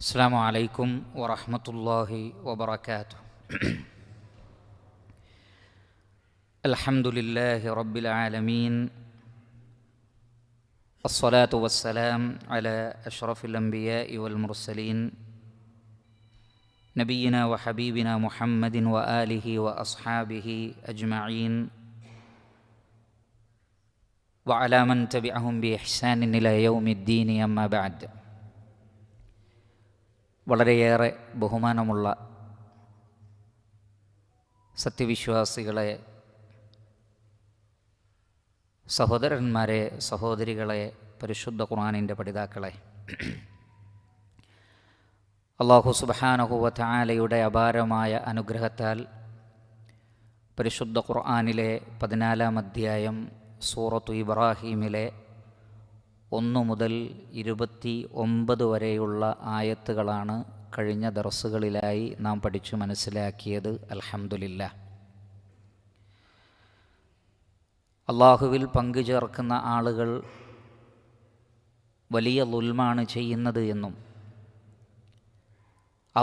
السلام عليكم ورحمة الله وبركاته. الحمد لله رب العالمين، الصلاة والسلام على أشرف الأنبياء والمرسلين نبينا وحبيبنا محمد وآله وأصحابه أجمعين وعلى من تبعهم بإحسان إلى يوم الدين. أما بعد. വളരെയേറെ ബഹുമാനമുള്ള സത്യവിശ്വാസികളെ, സഹോദരന്മാരെ, സഹോദരികളെ, പരിശുദ്ധ ഖുർആനിൻ്റെ പഠിതാക്കളെ, അല്ലാഹു സുബ്ഹാനഹു വ തആലയുടെ അപാരമായ അനുഗ്രഹത്താൽ പരിശുദ്ധ ഖുർആനിലെ 14-ാം അധ്യായം സൂറത്തു ഇബ്രാഹീമിലെ 1 മുതൽ 29 വരെയുള്ള ആയത്തുകളാണ് കഴിഞ്ഞ ദർസുകളിലായി നാം പഠിച്ചു മനസ്സിലാക്കിയത്. അൽഹംദുലില്ലാഹ്. അള്ളാഹുവിൽ പങ്കുചേർക്കുന്ന ആളുകൾ വലിയ ദുൽമാണ് ചെയ്യുന്നത് എന്നും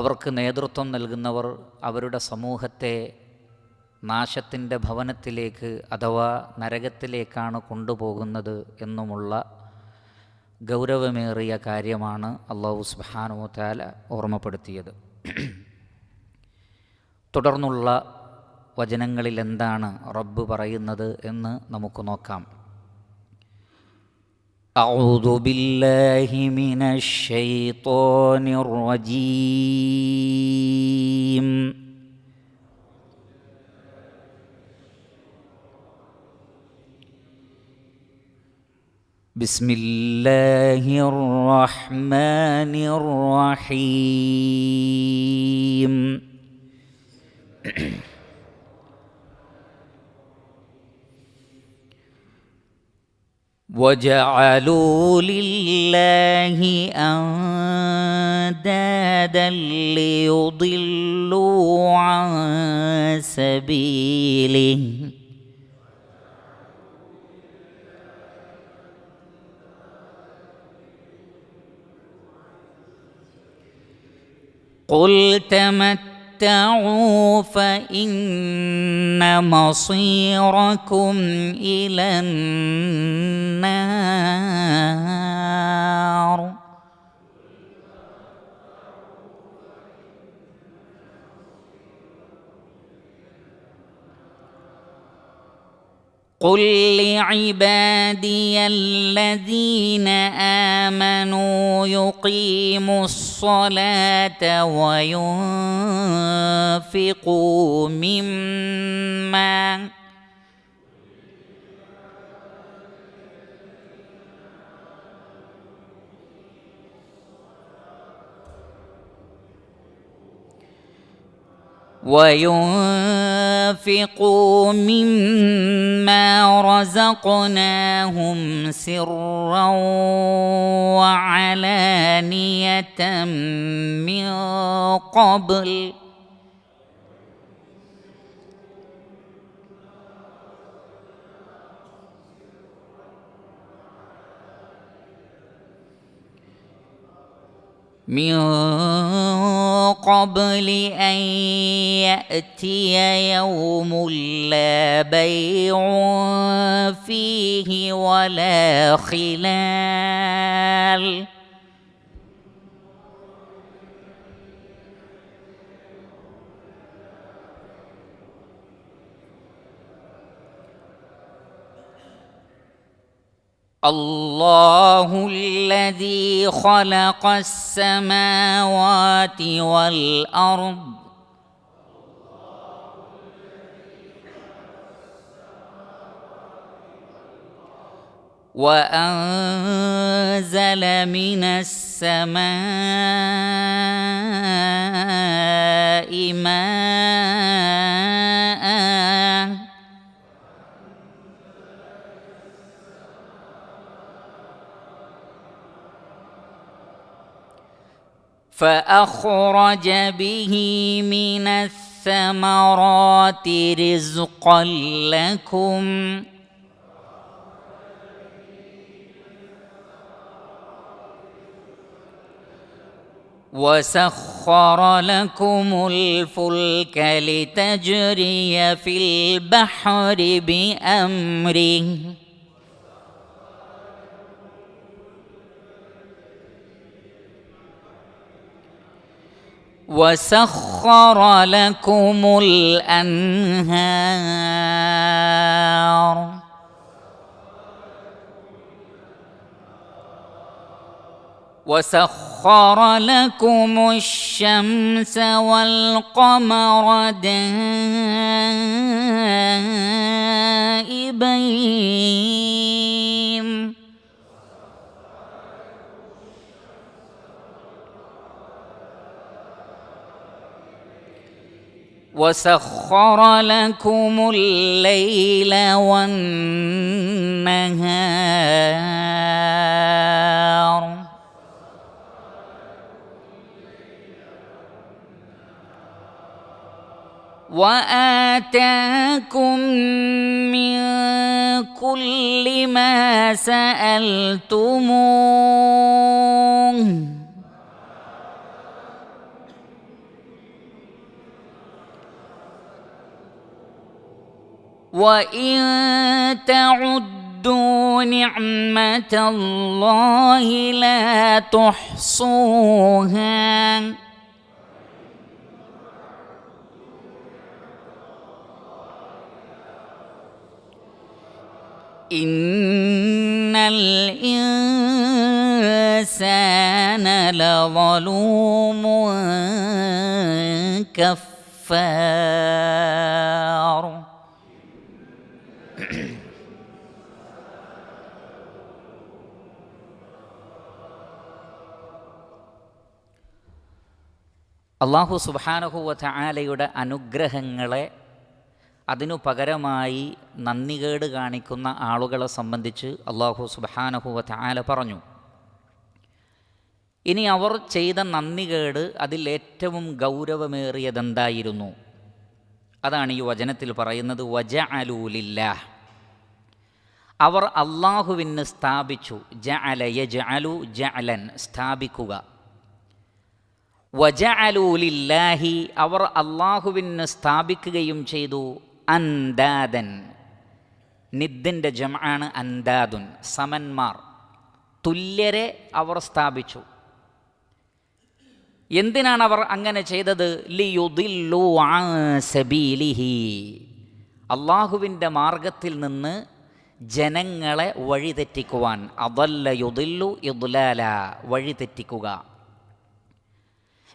അവർക്ക് നേതൃത്വം നൽകുന്നവർ അവരുടെ സമൂഹത്തെ നാശത്തിൻ്റെ ഭവനത്തിലേക്ക് അഥവാ നരകത്തിലേക്കാണ് കൊണ്ടുപോകുന്നത് എന്നുമുള്ള ഗൗരവമേറിയ കാര്യമാണ് അല്ലാഹു സുബ്ഹാനഹു വ തആല ഓർമ്മപ്പെടുത്തിയത്. തുടർന്നുള്ള വചനങ്ങളിൽ എന്താണ് റബ്ബ് പറയുന്നത് എന്ന് നമുക്ക് നോക്കാം. അഊദു ബില്ലാഹി മിനശ് ശൈത്വാനിർ റജീം. ബിസ്മില്ലാഹിർ റഹ്മാനിർ റഹീം. വജഅലൂ ലില്ലാഹി അൻദാദൻ ലിയുദില്ലൂ അൻ സബീലിഹി ഖുൽ തമത്തഊ ഫഇന്ന മസീറകും ഇലന്നാർ. قل لعبادي الذين آمنوا يقيموا الصلاة وينفقوا مما رزقناهم سرا وعلانية من قبل أن يأتي يوم لا بيع فيه ولا خلال. الله الذي خلق السماوات والأرض وأنزل من السماء ماء فأخرج به من الثمرات رزقا لكم وسخر لكم الفلك لتجري في البحر بأمره وسخر لكم الأنهار وسخر لكم الشمس والقمر دائبين وسخر لكم الليل والنهار وآتاكم من كل ما سألتموه وإن تعدوا نعمة الله لا تحصوها إن الإنسان لظلوم كفار. അല്ലാഹു സുബ്ഹാനഹു വ തആലയുടെ അനുഗ്രഹങ്ങളെ അതിനു പകരമായി നന്ദികേട് കാണിക്കുന്ന ആളുകളെ സംബന്ധിച്ച് അല്ലാഹു സുബ്ഹാനഹു വ തആല പറഞ്ഞു. ഇനി അവർ ചെയ്ത നന്ദികേട് അതിൽ ഏറ്റവും ഗൗരവമേറിയതെന്തായിരുന്നു? അതാണ് ഈ വചനത്തിൽ പറയുന്നത്. വജഅലൂ ലില്ലാഹ്, അവർ അല്ലാഹുവിന് സ്ഥാപിച്ചു. ജഅല യജ്അലു ജഅലൻ, സ്ഥാപിക്കുക. വജഅലൂ ലില്ലാഹി, അവർ അല്ലാഹുവിന് സ്ഥാപിക്കുകയും ചെയ്തു. അൻദാദൻ, നിദ്ദിൻ്റെ ജംആണ് അൻദാദുൻ, സമന്മാർ, തുല്യരെ അവർ സ്ഥാപിച്ചു. എന്തിനാണ് അവർ അങ്ങനെ ചെയ്തത്? ലിയുദില്ലു അൻ സബീലിഹി, അല്ലാഹുവിൻ്റെ മാർഗത്തിൽ നിന്ന് ജനങ്ങളെ വഴിതെറ്റിക്കുവാൻ. അദല്ല യുദില്ലു ഇദ്ലാല, വഴിതെറ്റിക്കുക.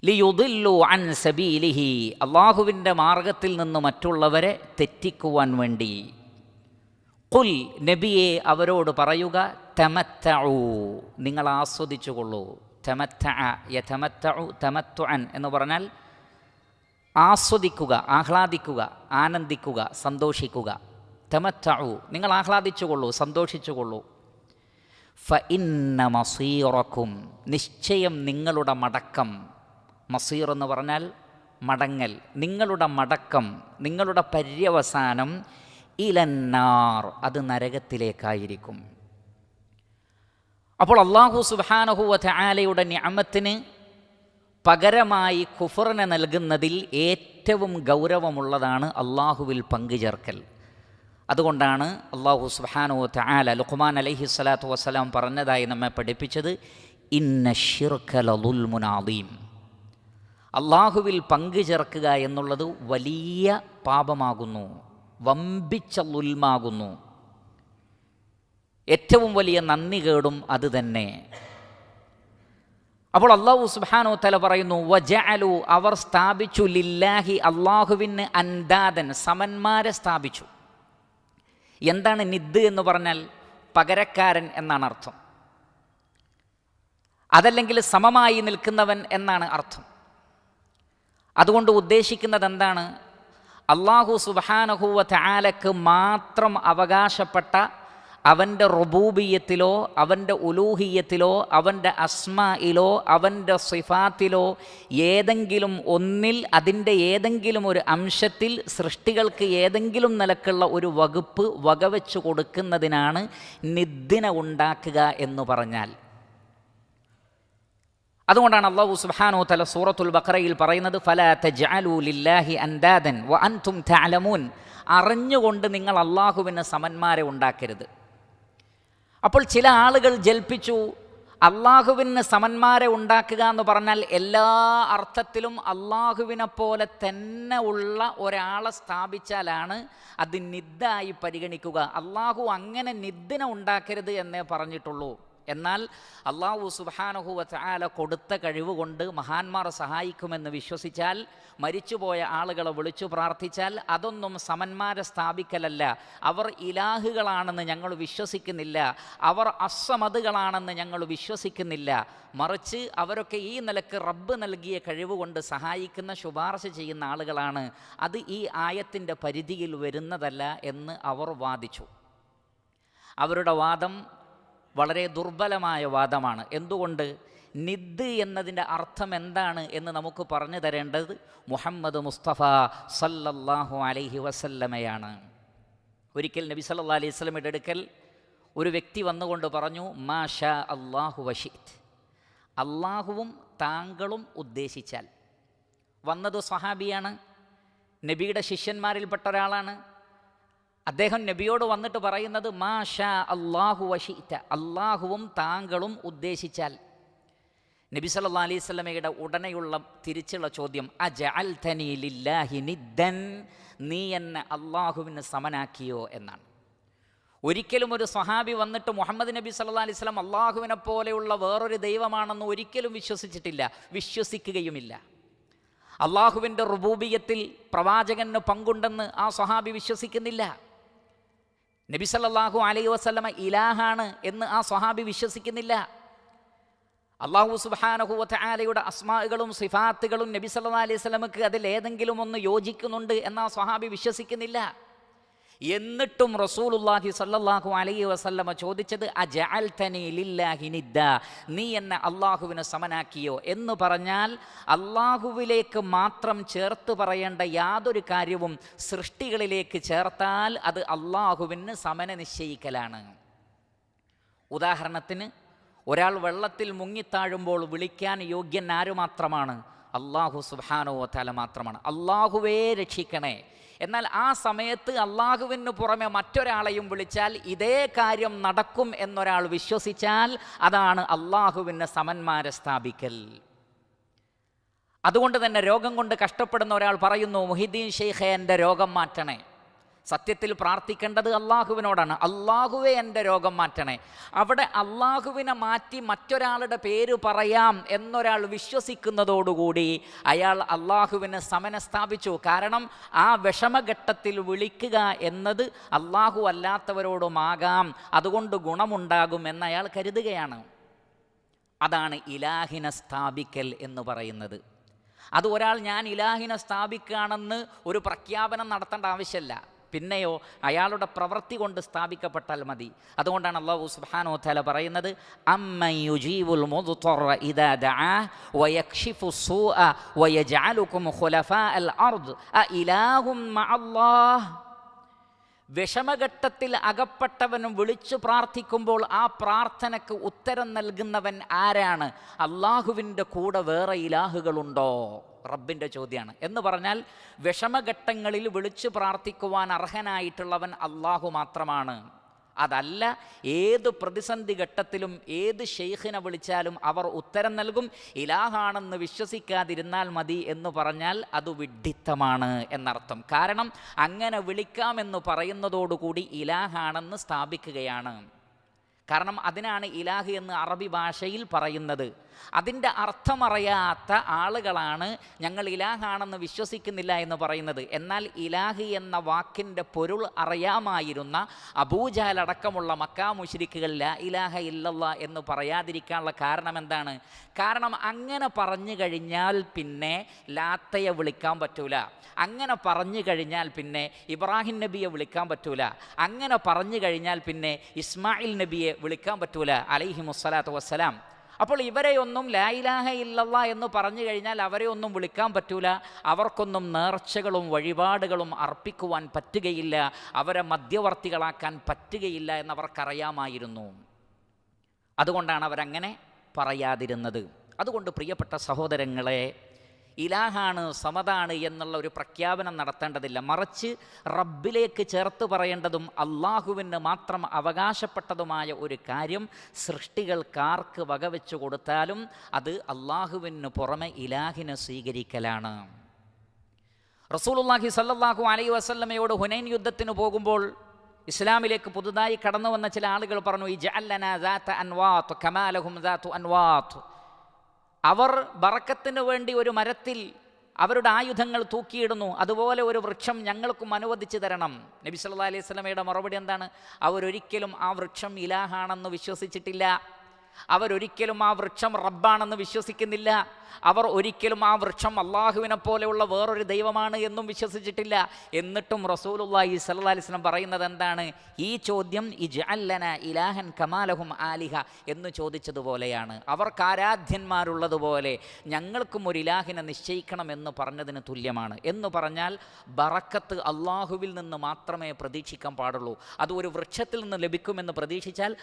ലിയുദില്ലു അൻ സബീലിഹി, അല്ലാഹുവിൻ്റെ മാർഗത്തിൽ നിന്ന് മറ്റുള്ളവരെ തെറ്റിക്കുവാൻ വേണ്ടി. ഖുൽ, നബിയെ അവരോട് പറയുക, തമത്തഉ, നിങ്ങൾ ആസ്വദിച്ചുകൊള്ളൂ. തമത്തഅ യതമത്തഉ തമത്തുഅൻ എന്ന് പറഞ്ഞാൽ ആസ്വദിക്കുക, ആഹ്ലാദിക്കുക, ആനന്ദിക്കുക, സന്തോഷിക്കുക. തമത്തഉ, നിങ്ങൾ ആഹ്ലാദിച്ചുകൊള്ളൂ, സന്തോഷിച്ചുകൊള്ളൂ. ഫഇന്ന മസീറക്കും, നിശ്ചയം നിങ്ങളുടെ മടക്കം. മസീർ എന്ന് പറഞ്ഞാൽ മടങ്ങൽ. നിങ്ങളുടെ മടക്കം, നിങ്ങളുടെ പര്യവസാനം ഇലന്നാർ, അത് നരകത്തിലേക്കായിരിക്കും. അപ്പോൾ അല്ലാഹു സുബ്ഹാനഹു വ തആലയുടെ നിഅമത്തിന് പകരമായി കുഫറിനെ നൽകുന്നതിൽ ഏറ്റവും ഗൗരവമുള്ളതാണ് അല്ലാഹുവിൽ പങ്കുചേർക്കൽ. അതുകൊണ്ടാണ് അല്ലാഹു സുബ്ഹാനഹു വ തആല ലുഖ്മാൻ അലൈഹി സ്വലാത്തു വസ്സലാം പറഞ്ഞതായി നമ്മെ പഠിപ്പിച്ചത്, ഇന്ന ശിർക ലദുൽമുൻ അദീം, അല്ലാഹുവിൽ പങ്കുചേർക്കുക എന്നുള്ളത് വലിയ പാപമാകുന്നു, വമ്പിച്ച ളുൽമാകുന്നു, ഏറ്റവും വലിയ നന്ദികേടും അത് തന്നെ. അപ്പോൾ അല്ലാഹു സുബ്ഹാനഹു വ തആല പറയുന്നു, വജഅലു, അവർ സ്ഥാപിച്ചു, ലില്ലാഹി, അല്ലാഹുവിന്, അൻദാദൻ, സമന്മാരെ സ്ഥാപിച്ചു. എന്താണ് നിദ് എന്ന് പറഞ്ഞാൽ? പകരക്കാരൻ എന്നാണ് അർത്ഥം. അതല്ലെങ്കിൽ സമമായി നിൽക്കുന്നവൻ എന്നാണ് അർത്ഥം. അതുകൊണ്ട് ഉദ്ദേശിക്കുന്നത് എന്താണ്? അല്ലാഹു സുബ്ഹാനഹു വ തആലക്ക് മാത്രം അവകാശപ്പെട്ട അവൻ്റെ റുബൂബിയ്യത്തിലോ അവൻ്റെ ഉലൂഹിയ്യത്തിലോ അവൻ്റെ അസ്മായിലോ അവൻ്റെ സിഫാത്തിലോ ഏതെങ്കിലും ഒന്നിൽ, അതിൻ്റെ ഏതെങ്കിലും ഒരു അംശത്തിൽ സൃഷ്ടികൾക്ക് ഏതെങ്കിലും നിലക്കുള്ള ഒരു വകുപ്പ് വകവെച്ചു കൊടുക്കുന്നതിനാണ് നിദ്ദിനെ ഉണ്ടാക്കുക എന്ന് പറഞ്ഞാൽ. അതുകൊണ്ടാണ് അല്ലാഹു സുബ്ഹാനഹു വ തആല സൂറത്തുൽ ബഖറയിൽ പറയുന്നത് ഫലാ തജ്അലൂ ലില്ലാഹി അൻദാദൻ വ അൻതും തഅലമൂൻ, അറിഞ്ഞുകൊണ്ട് നിങ്ങൾ അള്ളാഹുവിന് സമന്മാരെ ഉണ്ടാക്കരുത്. അപ്പോൾ ചില ആളുകൾ ജൽപ്പിച്ചു അള്ളാഹുവിന് സമന്മാരെ ഉണ്ടാക്കുക എന്ന് പറഞ്ഞാൽ എല്ലാ അർത്ഥത്തിലും അള്ളാഹുവിനെ പോലെ തന്നെ ഉള്ള ഒരാളെ സ്ഥാപിച്ചാലാണ് അത് നിദ്ദായി പരിഗണിക്കുക. അള്ളാഹു അങ്ങനെ നിദ്ദിനെ ഉണ്ടാക്കരുത് എന്നേ പറഞ്ഞിട്ടുള്ളൂ. എന്നാൽ അല്ലാഹു സുബ്ഹാനഹു വ തആല കൊടുത്ത കഴിവ് കൊണ്ട് മഹാന്മാർ സഹായിക്കുമെന്ന് വിശ്വസിച്ചാൽ, മരിച്ചുപോയ ആളുകളെ വിളിച്ചു പ്രാർത്ഥിച്ചാൽ അതൊന്നും സമന്മാരെ സ്ഥാപിക്കലല്ല. അവർ ഇലാഹുകളാണെന്ന് ഞങ്ങൾ വിശ്വസിക്കുന്നില്ല, അവർ അസ്സമദുകളാണെന്ന് ഞങ്ങൾ വിശ്വസിക്കുന്നില്ല. മറിച്ച് അവരൊക്കെ ഈ നിലക്ക് റബ്ബ് നൽകിയ കഴിവ് കൊണ്ട് സഹായിക്കുന്ന, ശുപാർശ ചെയ്യുന്ന ആളുകളാണ്. അത് ഈ ആയത്തിൻ്റെ പരിധിയിൽ വരുന്നതല്ല എന്ന് അവർ വാദിച്ചു. അവരുടെ വാദം വളരെ ദുർബലമായ വാദമാണ്. എന്തുകൊണ്ട്? നിദ് എന്നതിൻ്റെ അർത്ഥം എന്താണ് എന്ന് നമുക്ക് പറഞ്ഞു തരേണ്ടത് മുഹമ്മദ് മുസ്തഫ സല്ലല്ലാഹു അലൈഹി വസല്ലമയാണ്. ഒരിക്കൽ നബി സല്ലല്ലാഹു അലൈഹി വസല്ലമയുടെ അടുക്കൽ ഒരു വ്യക്തി വന്നുകൊണ്ട് പറഞ്ഞു, മാ ഷാ അല്ലാഹു വശിഅ്ത്, അള്ളാഹുവും താങ്കളും ഉദ്ദേശിച്ചാൽ. വന്നത് സ്വഹാബിയാണ്, നബിയുടെ ശിഷ്യന്മാരിൽപ്പെട്ട ഒരാളാണ്. അദ്ദേഹം നബിയോട് വന്നിട്ട് പറയുന്നത് മാ ഷാ അല്ലാഹു വശിഅ്ത, അള്ളാഹുവും താങ്കളും ഉദ്ദേശിച്ചാൽ. നബി സല്ലല്ലാഹു അലൈഹി വസല്ലമയുടെ ഉടനെയുള്ള തിരിച്ചുള്ള ചോദ്യം അജഅൽതനി ലില്ലാഹി നിദ്ദൻ, നീ എന്നെ അള്ളാഹുവിന് സമനാക്കിയോ എന്നാണ്. ഒരിക്കലും ഒരു സ്വഹാബി വന്നിട്ട് മുഹമ്മദ് നബി സല്ലല്ലാഹു അലൈഹി വസല്ലം അള്ളാഹുവിനെ പോലെയുള്ള വേറൊരു ദൈവമാണെന്ന് ഒരിക്കലും വിശ്വസിച്ചിട്ടില്ല, വിശ്വസിക്കുകയുമില്ല. അള്ളാഹുവിൻ്റെ റുബൂബിയത്തിൽ പ്രവാചകന് പങ്കുണ്ടെന്ന് ആ സ്വഹാബി വിശ്വസിക്കുന്നില്ല. നബി സല്ലല്ലാഹു അലൈഹി വസല്ലമ ഇലാഹാണ് എന്ന് ആ സ്വഹാബി വിശ്വസിക്കുന്നില്ല. അല്ലാഹു സുബ്ഹാനഹു വ തആലയുടെ അസ്മാഉകളും സിഫാത്തുകളും നബി സല്ലല്ലാഹു അലൈഹി വസല്ലമക്ക് അതിൽ ഏതെങ്കിലും ഒന്ന് യോജിക്കുന്നുണ്ട് എന്ന് ആ സ്വഹാബി വിശ്വസിക്കുന്നില്ല. എന്നിട്ടും റസൂലുള്ളാഹി സ്വല്ലല്ലാഹു അലൈഹി വസല്ലമ ചോദിച്ചത് അജഅൽതനി ലില്ലാഹി നിദ്ദ, നീ എന്നെ അള്ളാഹുവിന് സമനാക്കിയോ എന്ന് പറഞ്ഞാൽ അള്ളാഹുവിലേക്ക് മാത്രം ചേർത്ത് പറയേണ്ട യാതൊരു കാര്യവും സൃഷ്ടികളിലേക്ക് ചേർത്താൽ അത് അള്ളാഹുവിന് സമന നിശ്ചയിക്കലാണ്. ഉദാഹരണത്തിന്, ഒരാൾ വെള്ളത്തിൽ മുങ്ങിത്താഴുമ്പോൾ വിളിക്കാൻ യോഗ്യൻ ആരു മാത്രമാണ്? അല്ലാഹു സുബ്ഹാനഹു വ തആല മാത്രമാണ്. അള്ളാഹുവേ രക്ഷിക്കണേ. എന്നാൽ ആ സമയത്ത് അള്ളാഹുവിന് പുറമെ മറ്റൊരാളെയും വിളിച്ചാൽ ഇതേ കാര്യം നടക്കും എന്നൊരാൾ വിശ്വസിച്ചാൽ അതാണ് അള്ളാഹുവിന് സമന്മാരെ സ്ഥാപിക്കൽ. അതുകൊണ്ട് തന്നെ രോഗം കൊണ്ട് കഷ്ടപ്പെടുന്ന ഒരാൾ പറയുന്നു, മുഹിദ്ദീൻ ഷെയ്ഖേ എൻ്റെ രോഗം മാറ്റണേ. സത്യത്തിൽ പ്രാർത്ഥിക്കേണ്ടത് അള്ളാഹുവിനോടാണ്, അള്ളാഹുവെ എൻ്റെ രോഗം മാറ്റണേ. അവിടെ അള്ളാഹുവിനെ മാറ്റി മറ്റൊരാളുടെ പേര് പറയാം എന്നൊരാൾ വിശ്വസിക്കുന്നതോടുകൂടി അയാൾ അള്ളാഹുവിന് സമന സ്ഥാപിച്ചു. കാരണം ആ വിഷമഘട്ടത്തിൽ വിളിക്കുക എന്നത് അള്ളാഹു അല്ലാത്തവരോടുമാകാം, അതുകൊണ്ട് ഗുണമുണ്ടാകും എന്നയാൾ കരുതുകയാണ്. അതാണ് ഇലാഹിനെ സ്ഥാപിക്കൽ എന്ന് പറയുന്നത്. അത് ഒരാൾ ഞാൻ ഇലാഹിനെ സ്ഥാപിക്കുകയാണെന്ന് ഒരു പ്രഖ്യാപനം നടത്തേണ്ട ആവശ്യമില്ല, പിന്നെയോ അയാളുടെ പ്രവൃത്തി കൊണ്ട് സ്ഥാപിക്കപ്പെട്ടാൽ മതി. അതുകൊണ്ടാണ് അല്ലാഹു സുബ്ഹാനഹു വ തആല പറയുന്നത് അമ്മൻ യുജീബുൽ മുദ്തറ ഇദാ ദആ വയക്ഷിഫു സൂഅ വയജഅലുകും ഖുലഫാഅൽ അർദ് അഇലാഹും മഅല്ലാഹ്. വിഷമഘട്ടത്തിൽ അകപ്പെട്ടവനും വിളിച്ചു പ്രാർത്ഥിക്കുമ്പോൾ ആ പ്രാർത്ഥനയ്ക്ക് ഉത്തരം നൽകുന്നവൻ ആരാണ്? അള്ളാഹുവിൻ്റെ കൂടെ വേറെ ഇലാഹുകളുണ്ടോ? റബ്ബിൻ്റെ ചോദ്യമാണ്. എന്ന് പറഞ്ഞാൽ വിഷമഘട്ടങ്ങളിൽ വിളിച്ചു പ്രാർത്ഥിക്കുവാൻ അർഹനായിട്ടുള്ളവൻ അള്ളാഹു മാത്രമാണ്. അതല്ല, ഏത് പ്രതിസന്ധി ഘട്ടത്തിലും ഏത് ഷെയ്ഖിനെ വിളിച്ചാലും അവർ ഉത്തരം നൽകും. ഇലാഹാണെന്ന് വിശ്വസിക്കാതിരുന്നാൽ മതി എന്ന് പറഞ്ഞാൽ അത് വിഡ്ഢിത്തമാണ് എന്നർത്ഥം. കാരണം അങ്ങനെ വിളിക്കാമെന്ന് പറയുന്നതോടുകൂടി ഇലാഹാണെന്ന് സ്ഥാപിക്കുകയാണ്. കാരണം അതിനാണ് ഇലാഹ് എന്ന് അറബി ഭാഷയിൽ പറയുന്നത്. അതിൻ്റെ അർത്ഥമറിയാത്ത ആളുകളാണ് ഞങ്ങൾ ഇലാഹാണെന്ന് വിശ്വസിക്കുന്നില്ല എന്ന് പറയുന്നത്. എന്നാൽ ഇലാഹ് എന്ന വാക്കിൻ്റെ പൊരുൾ അറിയാമായിരുന്ന അബൂജഹൽ അടക്കമുള്ള മക്കാ മുശ്രിക്കുകൾ ലാ ഇലാഹ ഇല്ലല്ലാ എന്ന് പറയാതിരിക്കാനുള്ള കാരണം എന്താണ്? കാരണം അങ്ങനെ പറഞ്ഞു കഴിഞ്ഞാൽ പിന്നെ ലാത്തയെ വിളിക്കാൻ പറ്റൂല, അങ്ങനെ പറഞ്ഞു കഴിഞ്ഞാൽ പിന്നെ ഇബ്രാഹിം നബിയെ വിളിക്കാൻ പറ്റൂല, അങ്ങനെ പറഞ്ഞു കഴിഞ്ഞാൽ പിന്നെ ഇസ്മായിൽ നബിയെ വിളിക്കാൻ പറ്റൂല അലൈഹിമുസ്സലാത്തു വസ്സലാം. അപ്പോൾ ഇവരെയൊന്നും ലാ ഇലാഹ ഇല്ലല്ലാ എന്ന് പറഞ്ഞു കഴിഞ്ഞാൽ അവരെ ഒന്നും വിളിക്കാൻ പറ്റൂല, അവർക്കൊന്നും നേർച്ചകളും വഴിപാടുകളും അർപ്പിക്കുവാൻ പറ്റുകയില്ല, അവരെ മധ്യവർത്തികളാക്കാൻ പറ്റുകയില്ല എന്നവർക്കറിയാമായിരുന്നു. അതുകൊണ്ടാണ് അവരങ്ങനെ പറയാതിരുന്നത്. അതുകൊണ്ട് പ്രിയപ്പെട്ട സഹോദരങ്ങളെ, ഇലാഹാണ്, സമതാണ് എന്നുള്ള ഒരു പ്രഖ്യാപനം നടത്തേണ്ടതില്ല. മറിച്ച് റബ്ബിലേക്ക് ചേർത്ത് പറയേണ്ടതും അള്ളാഹുവിന് മാത്രം അവകാശപ്പെട്ടതുമായ ഒരു കാര്യം സൃഷ്ടികൾക്കാർക്ക് വകവെച്ചു കൊടുത്താലും അത് അള്ളാഹുവിന് പുറമെ ഇലാഹിനെ സ്വീകരിക്കലാണ്. റസൂലുള്ളാഹി സ്വല്ലല്ലാഹു അലൈഹി വസല്ലമയോട് ഹുനൈൻ യുദ്ധത്തിന് പോകുമ്പോൾ ഇസ്ലാമിലേക്ക് പുതുതായി കടന്നു വന്ന ചില ആളുകൾ പറഞ്ഞു, ഇജ്അൽ ലനാ ദാത അൻവാത്ത് കമാ ലഹും ദാതു അൻവാത്ത്. അവർ ബറക്കത്തിന് വേണ്ടി ഒരു മരത്തിൽ അവരുടെ ആയുധങ്ങൾ തൂക്കിയിടുന്നു, അതുപോലെ ഒരു വൃക്ഷം ഞങ്ങൾക്കും അനുവദിച്ചു തരണം. നബി സല്ലല്ലാഹു അലൈഹി വസല്ലമയുടെ മറുപടി എന്താണ്? അവരൊരിക്കലും ആ വൃക്ഷം ഇലാഹാണെന്ന് വിശ്വസിച്ചിട്ടില്ല. അവരൊരിക്കലും ആ വൃക്ഷം റബ്ബാണെന്ന് വിശ്വസിക്കുന്നില്ല. അവർ ഒരിക്കലും ആ വൃക്ഷം അള്ളാഹുവിനെ പോലെയുള്ള വേറൊരു ദൈവമാണ് എന്നും വിശ്വസിച്ചിട്ടില്ല. എന്നിട്ടും റസൂലുള്ളാഹി സ്വല്ലല്ലാഹു അലൈഹി വസല്ലം പറയുന്നത് എന്താണ്? ഈ ചോദ്യം ഇജ്അൽ ലനാ ഇലാഹൻ കമാ ലഹും ആലിഹ എന്ന് ചോദിച്ചതുപോലെയാണ്. അവർക്ക് ആരാധ്യന്മാരുള്ളതുപോലെ ഞങ്ങൾക്കും ഒരു ഇലാഹിനെ നിശ്ചയിക്കണം എന്ന് പറഞ്ഞതിന് തുല്യമാണ്. എന്ന് പറഞ്ഞാൽ ബറക്കത്ത് അള്ളാഹുവിൽ നിന്ന് മാത്രമേ പ്രതീക്ഷിക്കാൻ പാടുള്ളൂ. അത് ഒരു വൃക്ഷത്തിൽ നിന്ന് ലഭിക്കുമെന്ന് പ്രതീക്ഷിച്ചാൽ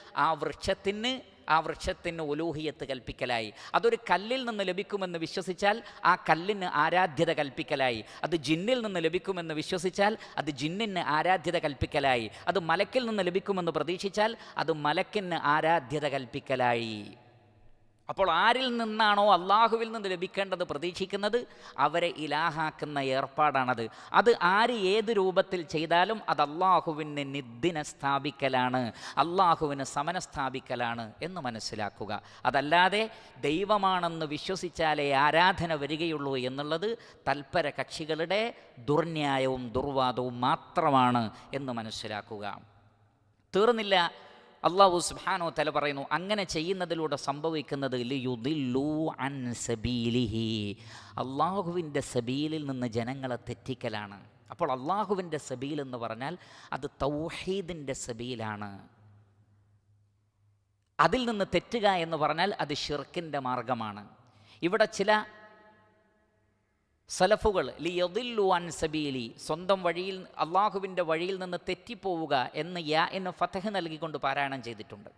ആ വൃക്ഷത്തിന് ഉലൂഹിയത്ത് കൽപ്പിക്കലായി. അതൊരു കല്ലിൽ നിന്ന് ലഭിക്കുമെന്ന് വിശ്വസിച്ചാൽ ആ കല്ലിന് ആരാധ്യത കൽപ്പിക്കലായി. അത് ജിന്നിൽ നിന്ന് ലഭിക്കുമെന്ന് വിശ്വസിച്ചാൽ അത് ജിന്നിന് ആരാധ്യത കൽപ്പിക്കലായി. അത് മലക്കിൽ നിന്ന് ലഭിക്കുമെന്ന് പ്രതീക്ഷിച്ചാൽ അത് മലക്കിന് ആരാധ്യത കൽപ്പിക്കലായി. അപ്പോൾ ആരിൽ നിന്നാണോ അള്ളാഹുവിൽ നിന്ന് ലഭിക്കേണ്ടത് പ്രതീക്ഷിക്കുന്നത് അവരെ ഇലാഹാക്കുന്ന ഏർപ്പാടാണത്. അത് ആര് ഏത് രൂപത്തിൽ ചെയ്താലും അത് അള്ളാഹുവിന് നിദ്ദിനെ സ്ഥാപിക്കലാണ്, അള്ളാഹുവിന് സമന സ്ഥാപിക്കലാണ് എന്ന് മനസ്സിലാക്കുക. അതല്ലാതെ ദൈവമാണെന്ന് വിശ്വസിച്ചാലേ ആരാധന വരികയുള്ളൂ എന്നുള്ളത് തൽപര കക്ഷികളുടെ ദുർന്യായവും ദുർവാദവും മാത്രമാണ് എന്ന് മനസ്സിലാക്കുക. തീർന്നില്ല, അല്ലാഹു സുബ്ഹാനഹു വ തആല പറയുന്നു, അങ്ങനെ ചെയ്യുന്നതിലൂടെ സംഭവിക്കുന്നത് ലിയുദില്ലു അൻ സബീലിഹി, അള്ളാഹുവിൻ്റെ സബീലിൽ നിന്ന് ജനങ്ങളെ തെറ്റിക്കലാണ്. അപ്പോൾ അള്ളാഹുവിൻ്റെ സബീൽ എന്ന് പറഞ്ഞാൽ അത് തൗഹീദിൻ്റെ സബീലാണ്. അതിൽ നിന്ന് തെറ്റുക എന്ന് പറഞ്ഞാൽ അത് ഷിർക്കിൻ്റെ മാർഗമാണ്. ഇവിടെ ചില സലഫുകൾ ലിയദില്ലു അൻ സബീലി, സ്വന്തം വഴിയിൽ അള്ളാഹുവിൻ്റെ വഴിയിൽ നിന്ന് തെറ്റിപ്പോവുക എന്ന് യാഇന് ഫതഹ് നൽകിക്കൊണ്ട് പാരായണം ചെയ്തിട്ടുണ്ട്.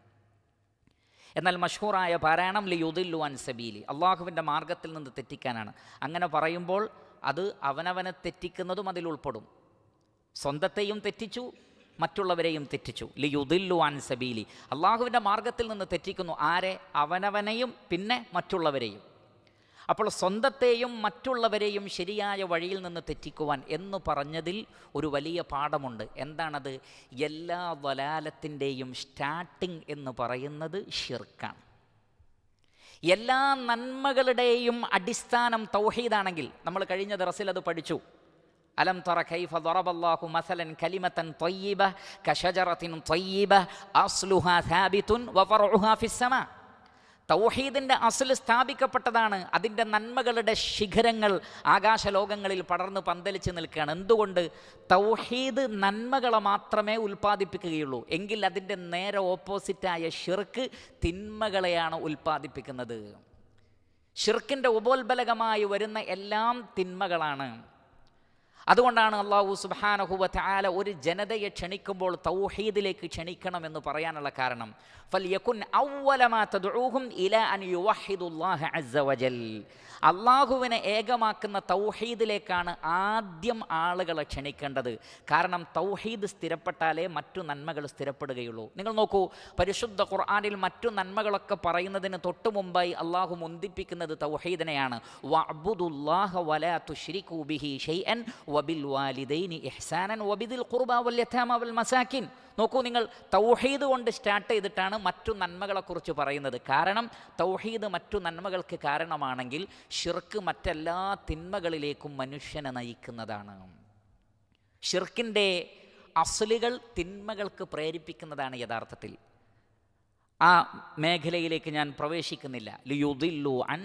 എന്നാൽ മഷ്ഹൂറായ പാരായണം ലിയുദില്ലു അൻ സബീലി, അള്ളാഹുവിൻ്റെ മാർഗത്തിൽ നിന്ന് തെറ്റിക്കാനാണ്. അങ്ങനെ പറയുമ്പോൾ അത് അവനവനെ തെറ്റിക്കുന്നതും അതിൽ ഉൾപ്പെടും. സ്വന്തത്തെയും തെറ്റിച്ചു, മറ്റുള്ളവരെയും തെറ്റിച്ചു. ലിയുദില്ലു അൻ സബീലി, അള്ളാഹുവിൻ്റെ മാർഗത്തിൽ നിന്ന് തെറ്റിക്കുന്നു. ആരെ? അവനവനെയും പിന്നെ മറ്റുള്ളവരെയും. അപ്പോൾ സ്വന്തത്തെയും മറ്റുള്ളവരെയും ശരിയായ വഴിയിൽ നിന്ന് തെറ്റിക്കുവാൻ എന്ന് പറഞ്ഞതിൽ ഒരു വലിയ പാഠമുണ്ട്. എന്താണത്? എല്ലാ വലാലത്തിൻ്റെയും സ്റ്റാർട്ടിങ് എന്ന് പറയുന്നത് ഷിർക്കാണ്. എല്ലാ നന്മകളുടെയും അടിസ്ഥാനം തൗഹീദാണെങ്കിൽ, നമ്മൾ കഴിഞ്ഞ ദർസിൽ അത് പഠിച്ചു. അലം തറ കൈഫ ദറബല്ലാഹു മസലൻ കലിമതൻ ത്വയ്യിബ കശജറത്തിൻ ത്വയ്യിബ അസ്ലുഹാ സാബിതുൻ വഫർഉഹാ ഫിസ്സമാ. തൗഹീദിൻ്റെ അസ്ൽ സ്ഥാപിക്കപ്പെട്ടതാണ്. അതിൻ്റെ നന്മകളുടെ ശിഖരങ്ങൾ ആകാശലോകങ്ങളിൽ പടർന്ന് പന്തലിച്ച് നിൽക്കുകയാണ്. എന്തുകൊണ്ട്? തൗഹീദ് നന്മകളെ മാത്രമേ ഉൽപ്പാദിപ്പിക്കുകയുള്ളൂ. എങ്കിൽ അതിൻ്റെ നേരെ ഓപ്പോസിറ്റായ ഷിർക്ക് തിന്മകളെയാണ് ഉൽപ്പാദിപ്പിക്കുന്നത്. ഷിർക്കിൻ്റെ ഉപോത്ബലകമായി വരുന്ന എല്ലാം തിന്മകളാണ്. അതുകൊണ്ടാണ് അല്ലാഹു സുബ്ഹാനഹു വ തആല ഒരു ജനതയെ ക്ഷണിക്കുമ്പോൾ തൗഹീദിലേക്ക് ക്ഷണിക്കണമെന്ന് പറയാനുള്ള കാരണം, ഫൽയകുൻ അവ്വല മാ തദ്ഊഹും ഇലാ അൻ യുവഹിദുല്ലാഹ അസ്സ വജൽ, അള്ളാഹുവിനെ ഏകമാക്കുന്ന തൗഹീദിലേക്കാണ് ആദ്യം ആളുകളെ ക്ഷണിക്കേണ്ടത്. കാരണം തൗഹീദ് സ്ഥിരപ്പെട്ടാലേ മറ്റു നന്മകൾ സ്ഥിരപ്പെടുകയുള്ളൂ. നിങ്ങൾ നോക്കൂ, പരിശുദ്ധ ഖുർആനിൽ മറ്റു നന്മകളൊക്കെ പറയുന്നതിന് തൊട്ടു മുമ്പായി അള്ളാഹു മുന്തിപ്പിക്കുന്നത് തൗഹീദിനെയാണ്. വഅബ്ദുല്ലാഹ വലാ തുശ്രികൂ ബിഹി ഷൈഅൻ വബിൽ വാലിദൈനി ഇഹ്സാനൻ വബിദിൽ ഖുർബ വൽ യതാമ വൽ മസാകിൻ. നോക്കൂ, നിങ്ങൾ തൗഹീദ് കൊണ്ട് സ്റ്റാർട്ട് ചെയ്തിട്ടാണ് മറ്റു നന്മകളെക്കുറിച്ച് പറയുന്നത്. കാരണം തൗഹീദ് മറ്റു നന്മകൾക്ക് കാരണമാണെങ്കിൽ ഷിർക്ക് മറ്റെല്ലാ തിന്മകളിലേക്കും മനുഷ്യനെ നയിക്കുന്നതാണ്. ഷിർക്കിൻ്റെ അസ്ലുകൾ തിന്മകൾക്ക് പ്രേരിപ്പിക്കുന്നതാണ് യഥാർത്ഥത്തിൽ. ആ മേഖലയിലേക്ക് ഞാൻ പ്രവേശിക്കുന്നില്ല. ലിയുദില്ലു അൻ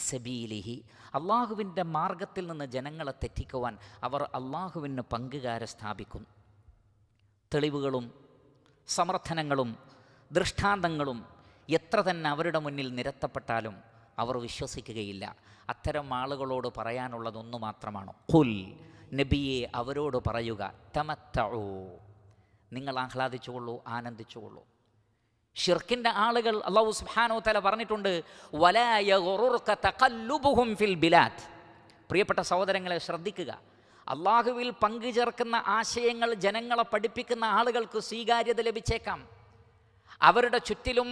സബീലിഹി, അള്ളാഹുവിൻ്റെ മാർഗത്തിൽ നിന്ന് ജനങ്ങളെ തെറ്റിക്കുവാൻ അവർ അള്ളാഹുവിന് പങ്കുകാരെ സ്ഥാപിക്കുന്നു. തെളിവുകളും സമർത്ഥനങ്ങളും ദൃഷ്ടാന്തങ്ങളും എത്ര തന്നെ അവരുടെ മുന്നിൽ നിരത്തപ്പെട്ടാലും അവർ വിശ്വസിക്കുകയില്ല. അത്തരം ആളുകളോട് പറയാനുള്ളതൊന്നു മാത്രമാണ്, ഖുൽ, നബിയെ അവരോട് പറയുക, തമത്തഉ, നിങ്ങൾ ആഹ്ലാദിച്ചുകൊള്ളൂ, ആനന്ദിച്ചുകൊള്ളൂ. ഷിർക്കിൻ്റെ ആളുകൾ അല്ലാഹു സുബ്ഹാനഹു വ തആല പറഞ്ഞിട്ടുണ്ട്, വലാ യഗുറുക തഖല്ലുബുഹും ഫിൽ ബിലാദ്. പ്രിയപ്പെട്ട സഹോദരങ്ങളെ, ശ്രദ്ധിക്കുക. അള്ളാഹുവിൽ പങ്കുചേർക്കുന്ന ആശയങ്ങൾ ജനങ്ങളെ പഠിപ്പിക്കുന്ന ആളുകൾക്ക് സ്വീകാര്യത ലഭിച്ചേക്കാം. അവരുടെ ചുറ്റിലും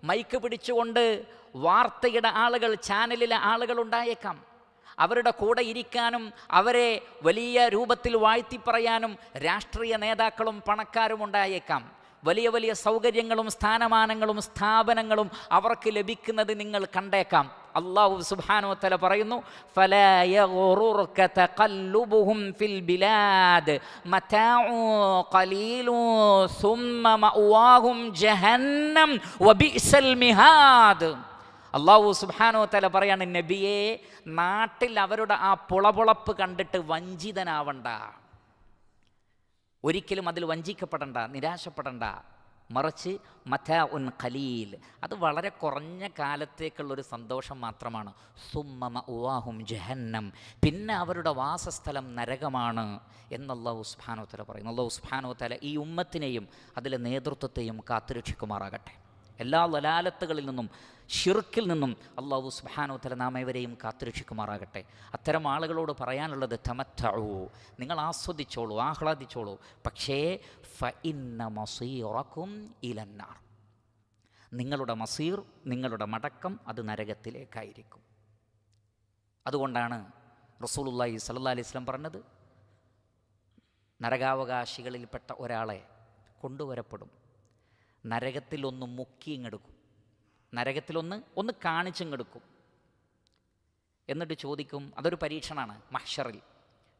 മൈക്ക് പിടിച്ചുകൊണ്ട് വാർത്തയുടെ ആളുകൾ, ചാനലിലെ ആളുകൾ ഉണ്ടായേക്കാം. അവരുടെ കൂടെ ഇരിക്കാനും അവരെ വലിയ രൂപത്തിൽ വാഴ്ത്തിപ്പറയാനും രാഷ്ട്രീയ നേതാക്കളും പണക്കാരും ഉണ്ടായേക്കാം. വലിയ വലിയ സൗകര്യങ്ങളും സ്ഥാനമാനങ്ങളും സ്ഥാപനങ്ങളും അവർക്ക് ലഭിക്കുന്നത് നിങ്ങൾ കണ്ടേക്കാം. അല്ലാഹു സുബ്ഹാനഹു വ തആല പറയുന്നു, ഫലാ യഗുറുക തഖല്ലുബുഹും ഫിൽ ബിലാദ് മതാഉ ഖലീലു സുമ്മ മഅവാഹും ജഹന്നം വബിഅ്സൽ മിഹാദ്. അല്ലാഹു സുബ്ഹാനഹു വ തആല പറയാണ്, നബിയെ, നാട്ടിൽ അവരുടെ ആ പുളപുളപ്പ് കണ്ടിട്ട് വഞ്ചിതനാവണ്ട. ഒരിക്കലും അതിൽ വഞ്ചിക്കപ്പെടണ്ട, നിരാശപ്പെടണ്ട. മറിച്ച് മതാഉൻ ഖലീൽ, അത് വളരെ കുറഞ്ഞ കാലത്തേക്കുള്ളൊരു സന്തോഷം മാത്രമാണ്. സുമ്മ മഅവാഹും ജഹന്നം, പിന്നെ അവരുടെ വാസസ്ഥലം നരകമാണ് എന്ന് അല്ലാഹു സുബ്ഹാനഹു വ തആല പറയുന്നു. അല്ലാഹു സുബ്ഹാനഹു വ തആല ഈ ഉമ്മത്തിനെയും അതിലെ നേതൃത്വത്തെയും കാത്തുരക്ഷിക്കുമാറാകട്ടെ. എല്ലാ ലലാലത്തുകളിൽ നിന്നും ഷിർക്കിൽ നിന്നും അല്ലാഹു സുബ്ഹാനഹു വ തആല നാം ഏവരെയും കാത്തുരക്ഷിക്കുമാറാകട്ടെ. അത്തരം ആളുകളോട് പറയാനുള്ളത്, തമത്തഉ, നിങ്ങൾ ആസ്വദിച്ചോളൂ, ആഹ്ലാദിച്ചോളൂ. പക്ഷേ ഫഇന്ന മസീറക്കും ഇലന്നാർ, നിങ്ങളുടെ മസീർ, നിങ്ങളുടെ മടക്കം അത് നരകത്തിലേക്കായിരിക്കും. അതുകൊണ്ടാണ് റസൂലുള്ളാഹി സ്വല്ലല്ലാഹി അലൈഹി വസല്ലം പറഞ്ഞത്, നരകാവകാശികളിൽപ്പെട്ട ഒരാളെ കൊണ്ടുവരപ്പെടും, നരകത്തിലൊന്ന് മുക്കിയിങ്ങെടുക്കും, നരകത്തിലൊന്ന് കാണിച്ചിങ്ങെടുക്കും. എന്നിട്ട് ചോദിക്കും, അതൊരു പരീക്ഷണമാണ് മഹ്ശറിൽ.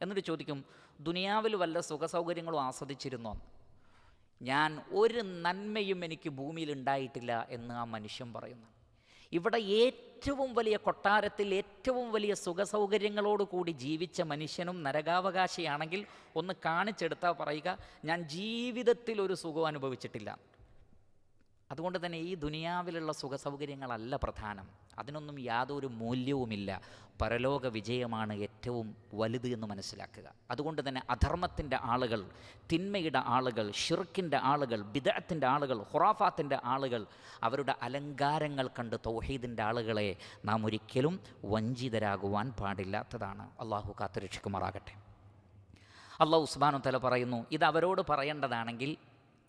എന്നിട്ട് ചോദിക്കും, ദുനിയാവിൽ വല്ല സുഖസൗകര്യങ്ങളും ആസ്വദിച്ചിരുന്നോ? ഞാൻ ഒരു നന്മയും എനിക്ക് ഭൂമിയിൽ ഉണ്ടായിട്ടില്ല എന്ന് ആ മനുഷ്യൻ പറയുന്നു. ഇവിടെ ഏറ്റവും വലിയ കൊട്ടാരത്തിൽ ഏറ്റവും വലിയ സുഖസൗകര്യങ്ങളോട് കൂടി ജീവിച്ച മനുഷ്യനും നരകാവകാശിയാണെങ്കിൽ ഒന്ന് കാണിച്ചെടുത്താൽ പറയുക, ഞാൻ ജീവിതത്തിൽ ഒരു സുഖം അനുഭവിച്ചിട്ടില്ല. അതുകൊണ്ട് തന്നെ ഈ ദുനിയാവിലുള്ള സുഖസൗകര്യങ്ങളല്ല പ്രധാനം, അതിനൊന്നും യാതൊരു മൂല്യവുമില്ല. പരലോക വിജയമാണ് ഏറ്റവും വലുത് എന്ന് മനസ്സിലാക്കുക. അതുകൊണ്ട് തന്നെ അധർമ്മത്തിൻ്റെ ആളുകൾ, തിന്മയുടെ ആളുകൾ, ഷിർക്കിൻ്റെ ആളുകൾ, ബിദ്അത്തിൻ്റെ ആളുകൾ, ഖുറാഫാത്തിൻ്റെ ആളുകൾ, അവരുടെ അലങ്കാരങ്ങൾ കണ്ട് തൗഹീദിൻ്റെ ആളുകളെ നാം ഒരിക്കലും വഞ്ചിതരാകുവാൻ പാടില്ലാത്തതാണ്. അള്ളാഹു കാത്തുരക്ഷിക്കുമാറാകട്ടെ. അള്ളാഹു സുബ്ഹാനഹു വ തആല പറയുന്നു, ഇത് അവരോട് പറയേണ്ടതാണെങ്കിൽ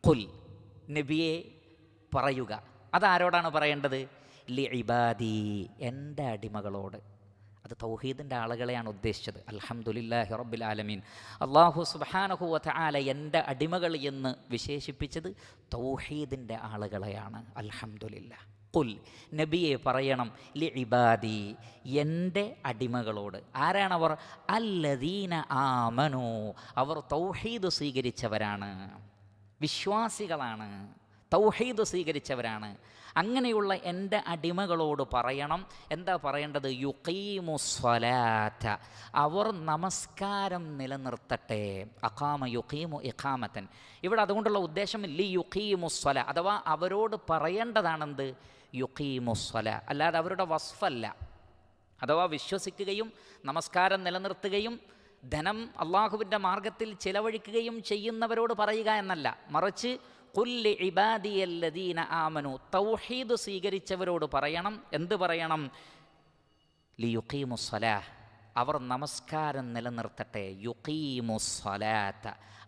ഖുൽ, നബിയെ പറയുക. അതാരോടാണ് പറയേണ്ടത്? ലിഇബാദി, എൻ്റെ അടിമകളോട്. അത് തൗഹീദിൻ്റെ ആളുകളെയാണ് ഉദ്ദേശിച്ചത്. അൽഹംദുലില്ലാഹി റബ്ബിൽ ആലമീൻ. അല്ലാഹു സുബ്ഹാനഹു വ തആല എൻ്റെ അടിമകൾ എന്ന് വിശേഷിപ്പിച്ചത് തൗഹീദിൻ്റെ ആളുകളെയാണ്. അൽഹംദുലില്ലാഹ്. ഖുൽ, നബിയെ പറയണം, ലിഇബാദി, എൻ്റെ അടിമകളോട്. ആരാണവർ? അല്ലദീന ആമനു, അവർ തൗഹീദ് സ്വീകരിച്ചവരാണ്, വിശ്വാസികളാണ്, തൗഹീദ് സ്വീകരിച്ചവരാണ്. അങ്ങനെയുള്ള എൻ്റെ അടിമകളോട് പറയണം. എന്താ പറയേണ്ടത്? യുഖീമുസ്സലാത്ത, അവർ നമസ്കാരം നിലനിർത്തട്ടെ. അഖാമ യുഖീമു ഇഖാമത്തൻ. ഇവിടെ അതുകൊണ്ടുള്ള ഉദ്ദേശം ലി യുഖീമുസ്സല, അഥവാ അവരോട് പറയേണ്ടതാണെന്ത്? യുഖീമുസ്സല, അല്ലാതെ അവരുടെ വസ്ഫല്ല. അഥവാ വിശ്വസിക്കുകയും നമസ്കാരം നിലനിർത്തുകയും ധനം അള്ളാഹുവിൻ്റെ മാർഗത്തിൽ ചിലവഴിക്കുകയും ചെയ്യുന്നവരോട് പറയുക എന്നല്ല, മറിച്ച് ഖുൽ ഇബാദിയല്ലദീന ആമനു, തൗഹീദ് സ്വീകരിച്ചവരോട് പറയണം. എന്ത് പറയണം? ലിയുഖീമുസ്സലാഹ്, അവർ നമസ്കാരം നിലനിർത്തട്ടെ. യുഖീമുസ്സലാത്ത,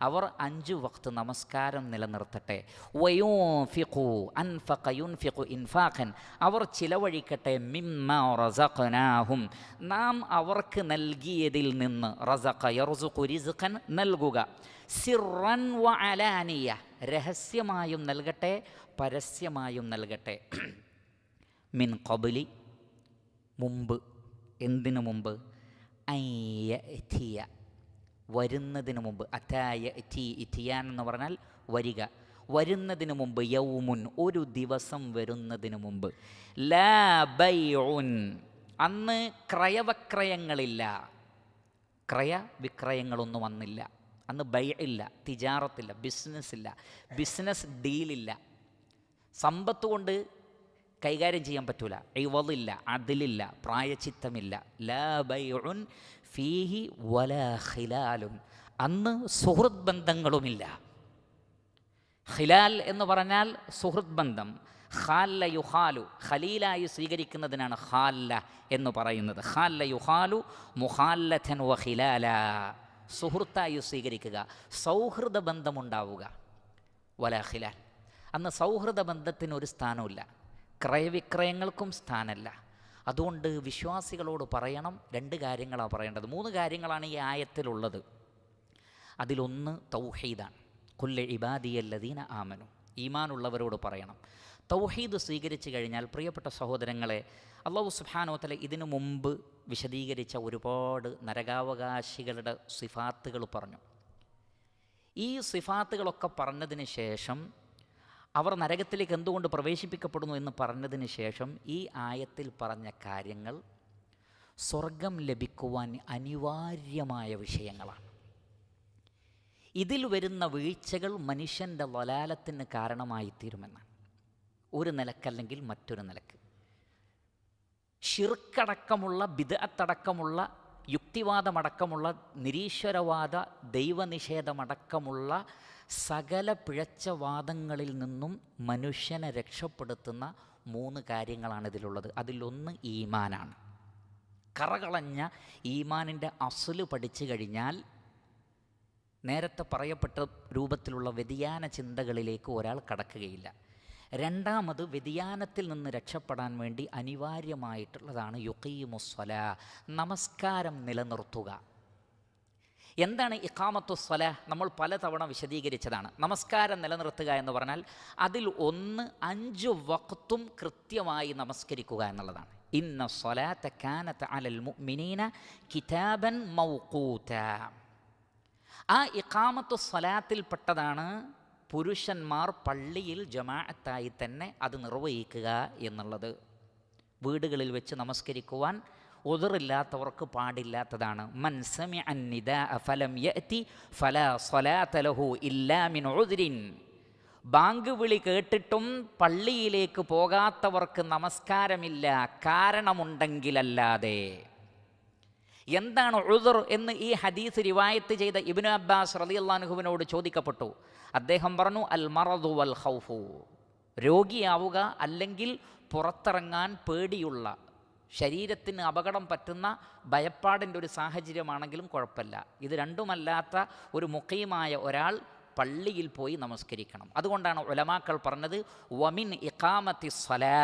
അവർ 5 വഖ്ത് നമസ്കാരം നിലനിർത്തട്ടെ. വയൂൻഫിഖു, അൻഫഖ യുൻഫിഖു ഇൻഫാഖൻ, അവർ ചിലവഴിക്കട്ടെ. മിമ്മാ റസഖനാഹും, നാം അവർക്ക് നൽകിയതിൽ നിന്ന്. റസഖ യർസുഖു റിസ്ഖൻ, നൽകുക. സിർറൻ വ അലാനിയ, രഹസ്യമായും നൽകട്ടെ, പരസ്യമായും നൽകട്ടെ. മിൻ ഖബ്ലി, മുമ്പ്. എന്തിനു മുമ്പ്? അയ്യഅ്തിയ, വരുന്നതിന് മുമ്പ്. അതായഅ്തി, ഇത്തിയാൻ എന്ന് പറഞ്ഞാൽ വരിക, വരുന്നതിന് മുമ്പ്. യൗമുൻ, ഒരു ദിവസം വരുന്നതിന് മുമ്പ്. ലാ ബൈഉൻ, അന്ന് ക്രയവക്രയങ്ങളില്ല, ക്രയവിക്രയങ്ങളൊന്നും വന്നില്ല. അന്ന് ബൈഇല്ല, തിജാറത്തില്ല, ബിസിനസ്സില്ല, ബിസിനസ് ഡീലില്ല. സമ്പത്ത് കൊണ്ട് കൈകാര്യം ചെയ്യാൻ പറ്റൂല. ഇവളില്ല, അതിലില്ല, പ്രായച്ചിത്തമില്ല. ലാ ബൈഉൻ ഫീഹി വലാ ഖിലാലുൻ, അന്ന് സുഹൃത്ത് ബന്ധങ്ങളുമില്ല. ഖിലാൽ എന്ന് പറഞ്ഞാൽ സുഹൃത്ത് ബന്ധം, ഖാല്ല യുഖാലു, ഖലീലായി സ്വീകരിക്കുന്നതിനാണ് ഖാല്ല എന്ന് പറയുന്നത്. ഖാല്ല യുഖാലു മുഖാല്ലഥൻ വ ഖിലാല, സുഹൃത്തായി സ്വീകരിക്കുക, സൗഹൃദ ബന്ധമുണ്ടാവുക. വലാ ഖിലാൽ, അന്ന് സൗഹൃദ ബന്ധത്തിന് ഒരു സ്ഥാനമില്ല, ക്രയവിക്രയങ്ങൾക്കും സ്ഥാനമല്ല. അതുകൊണ്ട് വിശ്വാസികളോട് പറയണം, 2 കാര്യങ്ങളാണ് പറയേണ്ടത്. 3 കാര്യങ്ങളാണ് ഈ ആയത്തിലുള്ളത്. അതിലൊന്ന് തൗഹീദാണ്. കുല്ല ഇബാദിയല്ലദീന ആമനു, ഈമാനുള്ളവരോട് പറയണം. തൗഹീദ് സ്വീകരിച്ചു കഴിഞ്ഞാൽ പ്രിയപ്പെട്ട സഹോദരങ്ങളെ, അല്ലാഹു സുബ്ഹാനഹു വ തആല ഇതിനു മുമ്പ് വിശദീകരിച്ച ഒരുപാട് നരകാവകാശികളുടെ സിഫാത്തുകൾ പറഞ്ഞു. ഈ സിഫാത്തുകളൊക്കെ പറഞ്ഞതിന് ശേഷം അവർ നരകത്തിലേക്ക് എന്തുകൊണ്ട് പ്രവേശിപ്പിക്കപ്പെടുന്നു എന്ന് പറഞ്ഞതിന് ശേഷം ഈ ആയത്തിൽ പറഞ്ഞ കാര്യങ്ങൾ സ്വർഗം ലഭിക്കുവാൻ അനിവാര്യമായ വിഷയങ്ങളാണ്. ഇതിൽ വരുന്ന വീഴ്ചകൾ മനുഷ്യൻ്റെ വലാലത്തിന് കാരണമായി തീരുമെന്നാണ്. ഒരു നിലക്കല്ലെങ്കിൽ മറ്റൊരു നിലക്ക്. ഷിർക്കടക്കമുള്ള, ബിദ്അത്തടക്കമുള്ള, യുക്തിവാദമടക്കമുള്ള, നിരീശ്വരവാദ, ദൈവനിഷേധമടക്കമുള്ള സകല പിഴച്ച വാദങ്ങളിൽ നിന്നും മനുഷ്യനെ രക്ഷപ്പെടുത്തുന്ന 3 കാര്യങ്ങളാണ് ഇതിലുള്ളത്. അതിലൊന്ന് ഈമാനാണ്. കറകളഞ്ഞ ഈമാനിൻ്റെ അസ്ല് പഠിച്ചു കഴിഞ്ഞാൽ നേരത്തെ പറയപ്പെട്ട രൂപത്തിലുള്ള വ്യതിയാന ചിന്തകളിലേക്ക് ഒരാൾ കടക്കുകയില്ല. രണ്ടാമത്, വ്യതിയാനത്തിൽ നിന്ന് രക്ഷപ്പെടാൻ വേണ്ടി അനിവാര്യമായിട്ടുള്ളതാണ് യുഖീമുസ്സലാ, നമസ്കാരം നിലനിർത്തുക. എന്താണ് ഇഖാമത്തുസ്സലാ? നമ്മൾ പലതവണ വിശദീകരിച്ചതാണ്. നമസ്കാരം നിലനിർത്തുക എന്ന് പറഞ്ഞാൽ അതിൽ ഒന്ന് 5 വഖ്തും കൃത്യമായി നമസ്കരിക്കുക എന്നുള്ളതാണ്. ഇന്ന സ്വലാത്ത കാനത അലൽ മുഅ്മിനീന കിതാബൻ മൗഖൂതാ. ആ ഇഖാമത്തുസ്സലാത്തിൽപ്പെട്ടതാണ് പുരുഷന്മാർ പള്ളിയിൽ ജമാഅത്തായി തന്നെ അത് നിർവഹിക്കുക എന്നുള്ളത്. വീടുകളിൽ വെച്ച് നമസ്കരിക്കുവാൻ ഉദറില്ലാത്തവർക്ക് പാടില്ലാത്തതാണ്. മൻ സമിഅ നിദാഅ ഫലം യഅതി ഫലാ സ്വലാത ലഹു ഇല്ലാ മിൻ ഉദ്രിൻ. ബാങ്ക് വിളി കേട്ടിട്ടും പള്ളിയിലേക്ക് പോകാത്തവർക്ക് നമസ്കാരമില്ല, കാരണമുണ്ടെങ്കിലല്ലാതെ. എന്താണ് ഉദ്ർ എന്ന് ഈ ഹദീസ് റിവായത്ത് ചെയ്ത ഇബ്നു അബ്ബാസ് റളിയല്ലാഹു അൻഹുവിനോട് ചോദിക്കപ്പെട്ടു. അദ്ദേഹം പറഞ്ഞു, അൽ മറദു വൽ ഖൗഫു, രോഗിയാവുക, അല്ലെങ്കിൽ പുറത്തിറങ്ങാൻ പേടിയുള്ള, ശരീരത്തിന് അപകടം പറ്റുന്ന ഭയപ്പാടിൻ്റെ ഒരു സാഹചര്യമാണെങ്കിലും കുഴപ്പമില്ല. ഇത് രണ്ടുമല്ലാത്ത ഒരു മുഖീമായ ഒരാൾ പള്ളിയിൽ പോയി നമസ്കരിക്കണം. അതുകൊണ്ടാണ് ഉലമാക്കൾ പറഞ്ഞത് വമിൻ ഇഖാമത്തി സ്വലാ,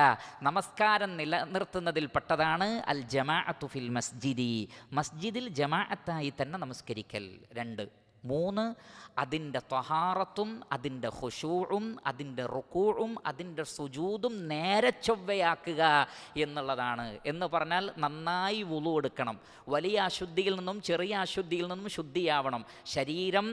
നമസ്കാരം നിലനിർത്തുന്നതിൽപ്പെട്ടതാണ് അൽ ജമാഅത്തു ഫിൽ മസ്ജിദി, മസ്ജിദിൽ ജമാഅത്തായി തന്നെ നമസ്കരിക്കൽ. 2. 3, അതിൻ്റെ ത്വഹാറത്തും അതിൻ്റെ ഖുശൂഉം അതിൻ്റെ റുകൂഉം അതിൻ്റെ സുജൂദും നേരെ ചൊവ്വയാക്കുക എന്നുള്ളതാണ്. എന്ന് പറഞ്ഞാൽ നന്നായി വുളു എടുക്കണം, വലിയ അശുദ്ധിയിൽ നിന്നും ചെറിയ അശുദ്ധിയിൽ നിന്നും ശുദ്ധിയാവണം. ശരീരം,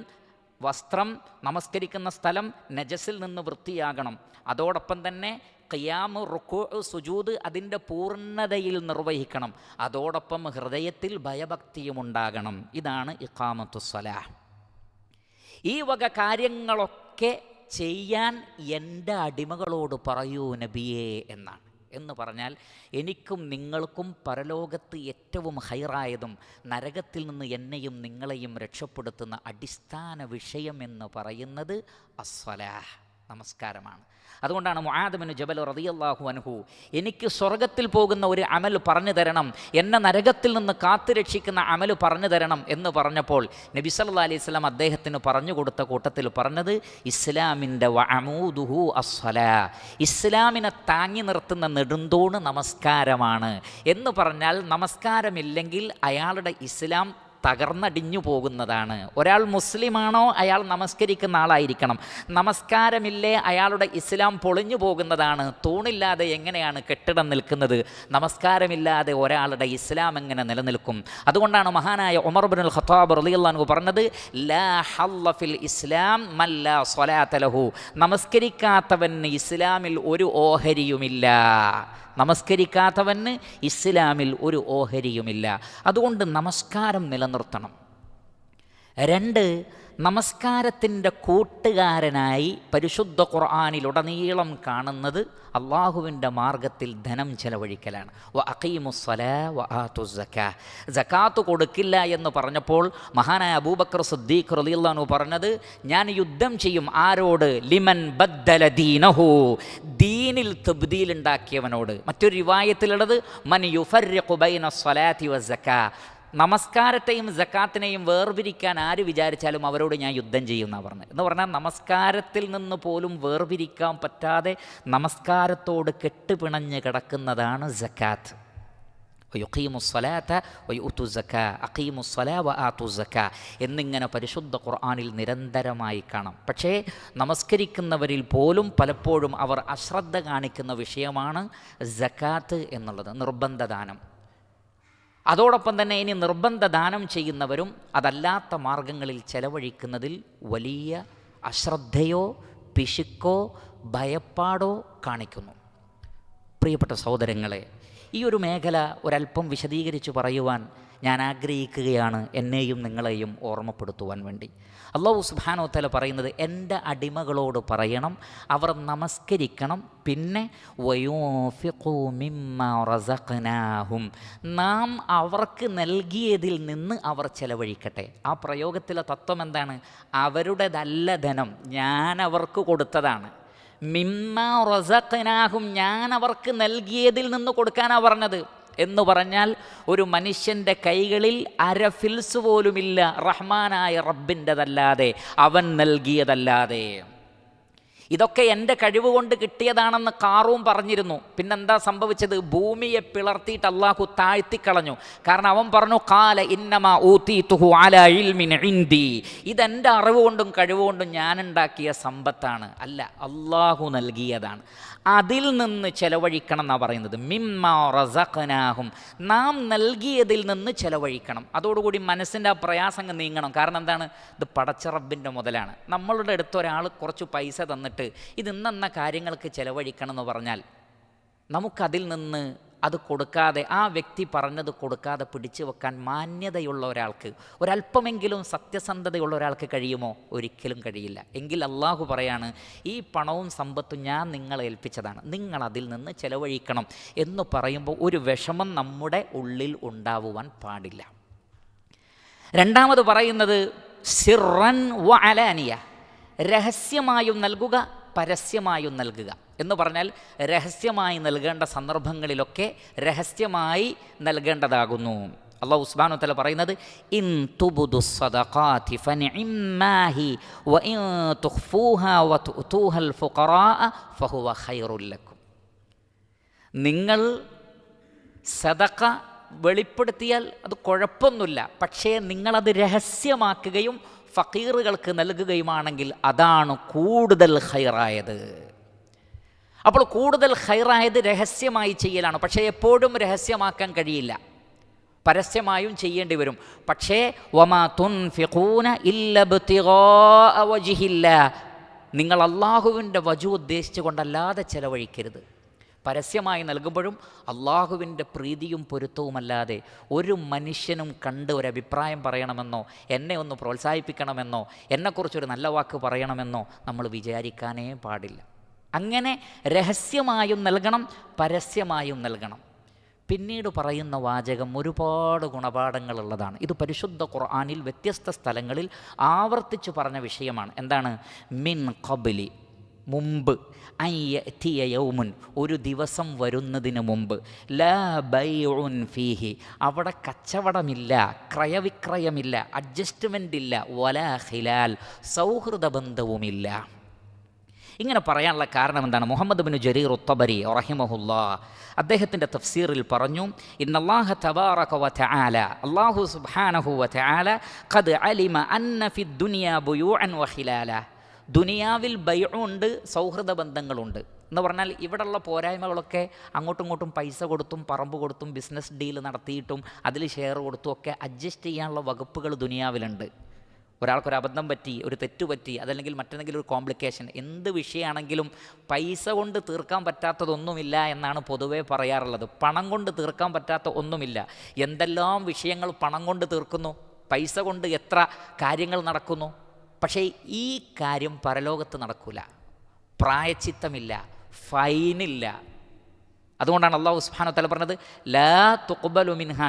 വസ്ത്രം, നമസ്കരിക്കുന്ന സ്ഥലം നജസിൽ നിന്ന് വൃത്തിയാകണം. അതോടൊപ്പം തന്നെ ഖിയാമ്, റുകൂഉ, സുജൂദ് അതിൻ്റെ പൂർണ്ണതയിൽ നിർവഹിക്കണം. അതോടൊപ്പം ഹൃദയത്തിൽ ഭയഭക്തിയും ഉണ്ടാകണം. ഇതാണ് ഇഖാമത്തുസ്സലാഹ്. ഈ വക കാര്യങ്ങളൊക്കെ ചെയ്യാൻ എൻ്റെ അടിമകളോട് പറയൂ നബിയേ എന്നാണ്. എന്ന് പറഞ്ഞാൽ എനിക്കും നിങ്ങൾക്കും പരലോകത്ത് ഏറ്റവും ഹൈറായതും നരകത്തിൽ നിന്ന് എന്നെയും നിങ്ങളെയും രക്ഷപ്പെടുത്തുന്ന അടിസ്ഥാന വിഷയമെന്ന് പറയുന്നത് അസ്സലാഹ്, നമസ്കാരമാണ്. അതുകൊണ്ടാണ് മുആദ് ബിൻ ജബൽ റളിയല്ലാഹു അൻഹു, എനിക്ക് സ്വർഗത്തിൽ പോകുന്ന ഒരു അമൽ പറഞ്ഞു തരണം, എന്നെ നരകത്തിൽ നിന്ന് കാത്തു രക്ഷിക്കുന്ന അമൽ പറഞ്ഞു തരണം എന്ന് പറഞ്ഞപ്പോൾ നബി സല്ലല്ലാഹു അലൈഹി വസല്ലം അദ്ദേഹത്തിന് പറഞ്ഞു കൊടുത്ത കൂട്ടത്തിൽ പറഞ്ഞത് ഇസ്ലാമിൻ്റെ വഅമൂദുഹു അസ്സലാ, ഇസ്ലാമിനെ താങ്ങി നിർത്തുന്ന നെടുന്തൂണ് നമസ്കാരമാണ്. എന്ന് പറഞ്ഞാൽ നമസ്കാരമില്ലെങ്കിൽ അയാളുടെ ഇസ്ലാം തകർന്നടിഞ്ഞു പോകുന്നതാണ്. ഒരാൾ മുസ്ലിമാണോ അയാൾ നമസ്കരിക്കുന്ന ആളായിരിക്കണം. നമസ്കാരമില്ലേ അയാളുടെ ഇസ്ലാം പൊളിഞ്ഞു പോകുന്നതാണ്. തൂണില്ലാതെ എങ്ങനെയാണ് കെട്ടിടം നിൽക്കുന്നത്? നമസ്കാരമില്ലാതെ ഒരാളുടെ ഇസ്ലാം എങ്ങനെ നിലനിൽക്കും? അതുകൊണ്ടാണ് മഹാനായ ഉമർ ഇബ്നുൽ ഖത്താബ് റളിയല്ലാഹു അൻഹു പറഞ്ഞത്, ലാ ഹല്ല ഫിൽ ഇസ്ലാം മൻ ലാ സ്വലാത ലഹു, നമസ്കരിക്കാത്തവന് ഇസ്ലാമിൽ ഒരു ഓഹരിയുമില്ല. നമസ്കരിക്കാത്തവന് ഇസ്ലാമിൽ ഒരു ഓഹരിയുമില്ല. അതുകൊണ്ട് നമസ്കാരം നിലനിർത്തണം. 2, നമസ്കാരത്തിൻ്റെ കൂട്ടുകാരനായി പരിശുദ്ധ ഖുർആനിലുടനീളം കാണുന്നത് അള്ളാഹുവിൻ്റെ മാർഗത്തിൽ ധനം ചെലവഴിക്കലാണ്. വ അഖീമുസ്സലാ വ ആതുസ്സക്കാ. സക്കാത്ത് കൊടുക്കില്ല എന്ന് പറഞ്ഞപ്പോൾ മഹാനായ അബൂബക്കർ സിദ്ദീഖ് റളിയല്ലാഹു അൻഹു പറഞ്ഞത്, ഞാൻ യുദ്ധം ചെയ്യും ആരോട്? ലിമൻ ബദ്ദല ദീനഹു, ദീനിൽ തബ്ദീൽ ഉണ്ടാക്കിയവനോട്. മറ്റൊരു റിവായത്തിലുള്ളത് മൻ യുഫർരിഖു ബൈന സ്വലാത്തി വസ്സക്കാ, നമസ്കാരത്തെയും സക്കാത്തിനെയും വേർപിരിക്കാൻ ആര് വിചാരിച്ചാലും അവരോട് ഞാൻ യുദ്ധം ചെയ്യുമെന്നാണ് പറഞ്ഞത്. എന്ന് പറഞ്ഞാൽ നമസ്കാരത്തിൽ നിന്ന് പോലും വേർപിരിക്കാൻ പറ്റാതെ നമസ്കാരത്തോട് കെട്ടുപിണഞ്ഞ് കിടക്കുന്നതാണ് സക്കാത്ത്. എന്നിങ്ങനെ പരിശുദ്ധ ഖുർആനിൽ നിരന്തരമായി കാണാം. പക്ഷേ നമസ്കരിക്കുന്നവരിൽ പോലും പലപ്പോഴും അവർ അശ്രദ്ധ കാണിക്കുന്ന വിഷയമാണ് സക്കാത്ത് എന്നുള്ളത്, നിർബന്ധദാനം. അതോടൊപ്പം തന്നെ ഇനി നിർബന്ധ ദാനം ചെയ്യുന്നവരും അതല്ലാത്ത മാർഗങ്ങളിൽ ചെലവഴിക്കുന്നതിൽ വലിയ അശ്രദ്ധയോ പിശുക്കോ ഭയപ്പാടോ കാണിക്കുന്നു. പ്രിയപ്പെട്ട സഹോദരങ്ങളെ, ഈ ഒരു മേഖല ഒരല്പം വിശദീകരിച്ച് പറയുവാൻ ഞാൻ ആഗ്രഹിക്കുകയാണ്, എന്നെയും നിങ്ങളെയും ഓർമ്മപ്പെടുത്തുവാൻ വേണ്ടി. അല്ലാഹു സുബ്ഹാനഹു വ തആല പറയുന്നത്, എൻ്റെ അടിമകളോട് പറയണം അവർ നമസ്കരിക്കണം, പിന്നെ വയൂഫിഖൂ മിമ്മാ റസഖ്നാഹും, നാം അവർക്ക് നൽകിയതിൽ നിന്ന് അവർ ചെലവഴിക്കട്ടെ. ആ പ്രയോഗത്തിലെ തത്വം എന്താണ്? അവരുടേതല്ല ധനം, ഞാൻ അവർക്ക് കൊടുത്തതാണ്. മിമ്മാ റസഖ്നാഹും, ഞാൻ അവർക്ക് നൽകിയതിൽ നിന്ന് കൊടുക്കാനാണ് പറഞ്ഞത്. എന്ന് പറഞ്ഞാൽ ഒരു മനുഷ്യൻ്റെ കൈകളിൽ അര ഫിൽസ് പോലുമില്ല റഹ്മാനായ റബ്ബിൻ്റെതല്ലാതെ, അവൻ നൽകിയതല്ലാതെ. ഇതൊക്കെ എൻ്റെ കഴിവ് കൊണ്ട് കിട്ടിയതാണെന്ന് ഖാറൂൻ പറഞ്ഞിരുന്നു. പിന്നെന്താ സംഭവിച്ചത്? ഭൂമിയെ പിളർത്തിയിട്ട് അള്ളാഹു താഴ്ത്തിക്കളഞ്ഞു. കാരണം അവൻ പറഞ്ഞു, ഖാല ഇന്നമാ ഊതീതുഹു അലാ ഇൽമിൻ ഇൻദി, ഇതെൻ്റെ അറിവ് കൊണ്ടും കഴിവ് കൊണ്ടും ഞാനുണ്ടാക്കിയ സമ്പത്താണ്, അല്ല അള്ളാഹു നൽകിയതാണ്. അതിൽ നിന്ന് ചെലവഴിക്കണം എന്നാണ് പറയുന്നത്. മിമ്മാ റസഖ്നാഹും, നാം നൽകിയതിൽ നിന്ന് ചെലവഴിക്കണം. അതോടുകൂടി മനസ്സിൻ്റെ ആ പ്രയാസം നീങ്ങണം. കാരണം എന്താണ്? ഇത് പടച്ച റബ്ബിൻ്റെ മുതലാണ്. നമ്മളുടെ അടുത്ത് ഒരാൾ കുറച്ച് പൈസ തന്നിട്ട് ഇത് ഇന്നെന്ന കാര്യങ്ങൾക്ക് ചെലവഴിക്കണം എന്ന് പറഞ്ഞാൽ നമുക്കതിൽ നിന്ന് അത് കൊടുക്കാതെ, ആ വ്യക്തി പറഞ്ഞത് കൊടുക്കാതെ പിടിച്ചു വെക്കാൻ മാന്യതയുള്ള ഒരാൾക്ക്, ഒരല്പമെങ്കിലും സത്യസന്ധതയുള്ള ഒരാൾക്ക് കഴിയുമോ? ഒരിക്കലും കഴിയില്ല. എങ്കിൽ അള്ളാഹു പറയാണ്, ഈ പണവും സമ്പത്തും ഞാൻ നിങ്ങളെ ഏൽപ്പിച്ചതാണ്, നിങ്ങൾ അതിൽ നിന്ന് ചെലവഴിക്കണം എന്ന് പറയുമ്പോൾ ഒരു വിഷമം നമ്മുടെ ഉള്ളിൽ ഉണ്ടാവുവാൻ പാടില്ല. രണ്ടാമത് പറയുന്നത് സിർറൻ വ അലാനിയ, രഹസ്യമായും നൽകുക പരസ്യമായും നൽകുക. എന്ന് പറഞ്ഞാൽ രഹസ്യമായി നൽകേണ്ട സന്ദർഭങ്ങളിലൊക്കെ രഹസ്യമായി നൽകേണ്ടതാകുന്നു. അല്ലാഹു സുബ്ഹാനഹു വ തആല പറയുന്നത്, ഇൻ തുബ്ദു സ്വദഖാതി ഫനിഇമ്മാഹി വഇൻ തുഖ്ഫൂഹാ വതുതൂഹൽ ഫുഖറാഅ ഫഹുവ ഖൈറുൽ ലക്കും. നിങ്ങൾ സദഖ വെളിപ്പെടുത്തിയാൽ അത് കുഴപ്പമൊന്നുമില്ല, പക്ഷേ നിങ്ങളത് രഹസ്യമാക്കുകയും ഫക്കീറുകൾക്ക് നൽകുകയുമാണെങ്കിൽ അതാണ് കൂടുതൽ ഖൈറായത്. അപ്പോൾ കൂടുതൽ ഖൈറായത് രഹസ്യമായി ചെയ്യലാണ്. പക്ഷേ എപ്പോഴും രഹസ്യമാക്കാൻ കഴിയില്ല, പരസ്യമായും ചെയ്യേണ്ടി വരും. പക്ഷേ വമാ തുൻഫിഖൂന ഇല്ല ഇബ്തിഗാഅ വജ്ഹില്ലാ, നിങ്ങൾ അള്ളാഹുവിൻ്റെ വജു ഉദ്ദേശിച്ചു കൊണ്ടല്ലാതെ ചെലവഴിക്കരുത്. പരസ്യമായി നൽകുമ്പോഴും അള്ളാഹുവിൻ്റെ പ്രീതിയും പൊരുത്തവുമല്ലാതെ ഒരു മനുഷ്യനും കണ്ട് ഒരഭിപ്രായം പറയണമെന്നോ എന്നെ ഒന്ന് പ്രോത്സാഹിപ്പിക്കണമെന്നോ എന്നെക്കുറിച്ചൊരു നല്ല വാക്ക് പറയണമെന്നോ നമ്മൾ വിചാരിക്കാനേ പാടില്ല. അങ്ങനെ രഹസ്യമായും നൽകണം, പരസ്യമായും നൽകണം. പിന്നീട് പറയുന്ന വാചകം ഒരുപാട് ഗുണപാഠങ്ങളുള്ളതാണ്. ഇത് പരിശുദ്ധ ഖുർആനിൽ വ്യത്യസ്ത സ്ഥലങ്ങളിൽ ആവർത്തിച്ച് പറഞ്ഞ വിഷയമാണ്. എന്താണ്? മിൻ ഖബ്ലി, മുമ്പ്, അയ്യഅ്തിയ യൗമുൻ, ഒരു ദിവസം വരുന്നതിന് മുമ്പ്, ലാ ബൈഉൻ ഫീഹി, അവിടെ കച്ചവടമില്ല, ക്രയവിക്രയമില്ല, അഡ്ജസ്റ്റ്മെൻ്റ് ഇല്ല, വലാ ഖിലാൽ, സൗഹൃദ ബന്ധവുമില്ല. ഇങ്ങനെ പറയാനുള്ള കാരണം എന്താണ്? മുഹമ്മദ് ബിൻ ജരീർ അത്ത്-തബരി റഹിമഹുല്ലാഹ് അദ്ദേഹത്തിൻ്റെ തഫ്സീറിൽ പറഞ്ഞു, ഇന്നല്ലാഹ തബാറക വ തആല, അല്ലാഹു സുബ്ഹാനഹു വ തആല ഖദ് അലിമ അന്ന ഫി ദുനിയാ ബുയൂഅൻ വ ഖിലാല, ദുനിയാവിൽ ബൈഉണ്ട്, സൗഹൃദ ബന്ധങ്ങളുണ്ട്. എന്ന് പറഞ്ഞാൽ ഇവിടെയുള്ള പോരായ്മകളൊക്കെ അങ്ങോട്ടും ഇങ്ങോട്ടും പൈസ കൊടുത്തും പറമ്പ് കൊടുത്തും ബിസിനസ് ഡീൽ നടത്തിയിട്ടും അതിൽ ഷെയർ കൊടുത്തും ഒക്കെ അഡ്ജസ്റ്റ് ചെയ്യാനുള്ള വകുപ്പുകൾ ദുനിയാവിലുണ്ട്. ഒരാൾക്കൊരു അബദ്ധം പറ്റി, ഒരു തെറ്റ് പറ്റി, അതല്ലെങ്കിൽ മറ്റെന്തെങ്കിലും ഒരു കോംപ്ലിക്കേഷൻ, എന്ത് വിഷയമാണെങ്കിലും പൈസ കൊണ്ട് തീർക്കാൻ പറ്റാത്തതൊന്നുമില്ല എന്നാണ് പൊതുവേ പറയാറുള്ളത്. പണം കൊണ്ട് തീർക്കാൻ പറ്റാത്ത ഒന്നുമില്ല. എന്തെല്ലാം വിഷയങ്ങൾ പണം കൊണ്ട് തീർക്കുന്നു, പൈസ കൊണ്ട് എത്ര കാര്യങ്ങൾ നടക്കുന്നു. പക്ഷേ ഈ കാര്യം പരലോകത്ത് നടക്കില്ല, പ്രായച്ചിത്തമില്ല, ഫൈനില്ല. അതുകൊണ്ടാണ് അല്ലാഹു സുബ്ഹാനഹു വ തആല പറഞ്ഞത് ലാ തുഖ്ബലു മിൻഹാ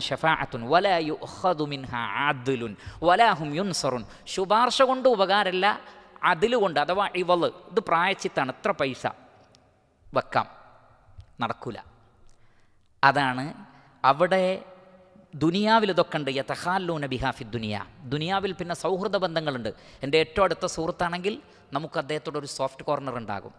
ശഫാഅത്തുൻ വലാ യുഖദു മിൻഹാ അദ്ലുൻ വലാ ഹും യുൻസറുൻ. ശുപാർശ കൊണ്ട് ഉപകാരമില്ല, അതിൽ കൊണ്ട് അഥവാ ഇവള്, ഇത് പ്രായച്ചിത്താണ്, എത്ര പൈസ വെക്കാം, നടക്കില്ല. അതാണ് അവിടെ ദുനിയാവിൽ ഇതൊക്കെ ഉണ്ട്. യതഖാലൂന ബിഹാ ഫി ദുനിയാവിൽ പിന്നെ സൗഹൃദ ബന്ധങ്ങളുണ്ട്. എൻ്റെ ഏറ്റവും അടുത്ത സുഹൃത്താണെങ്കിൽ നമുക്ക് അദ്ദേഹത്തോട് ഒരു സോഫ്റ്റ് കോർണർ ഉണ്ടാകും.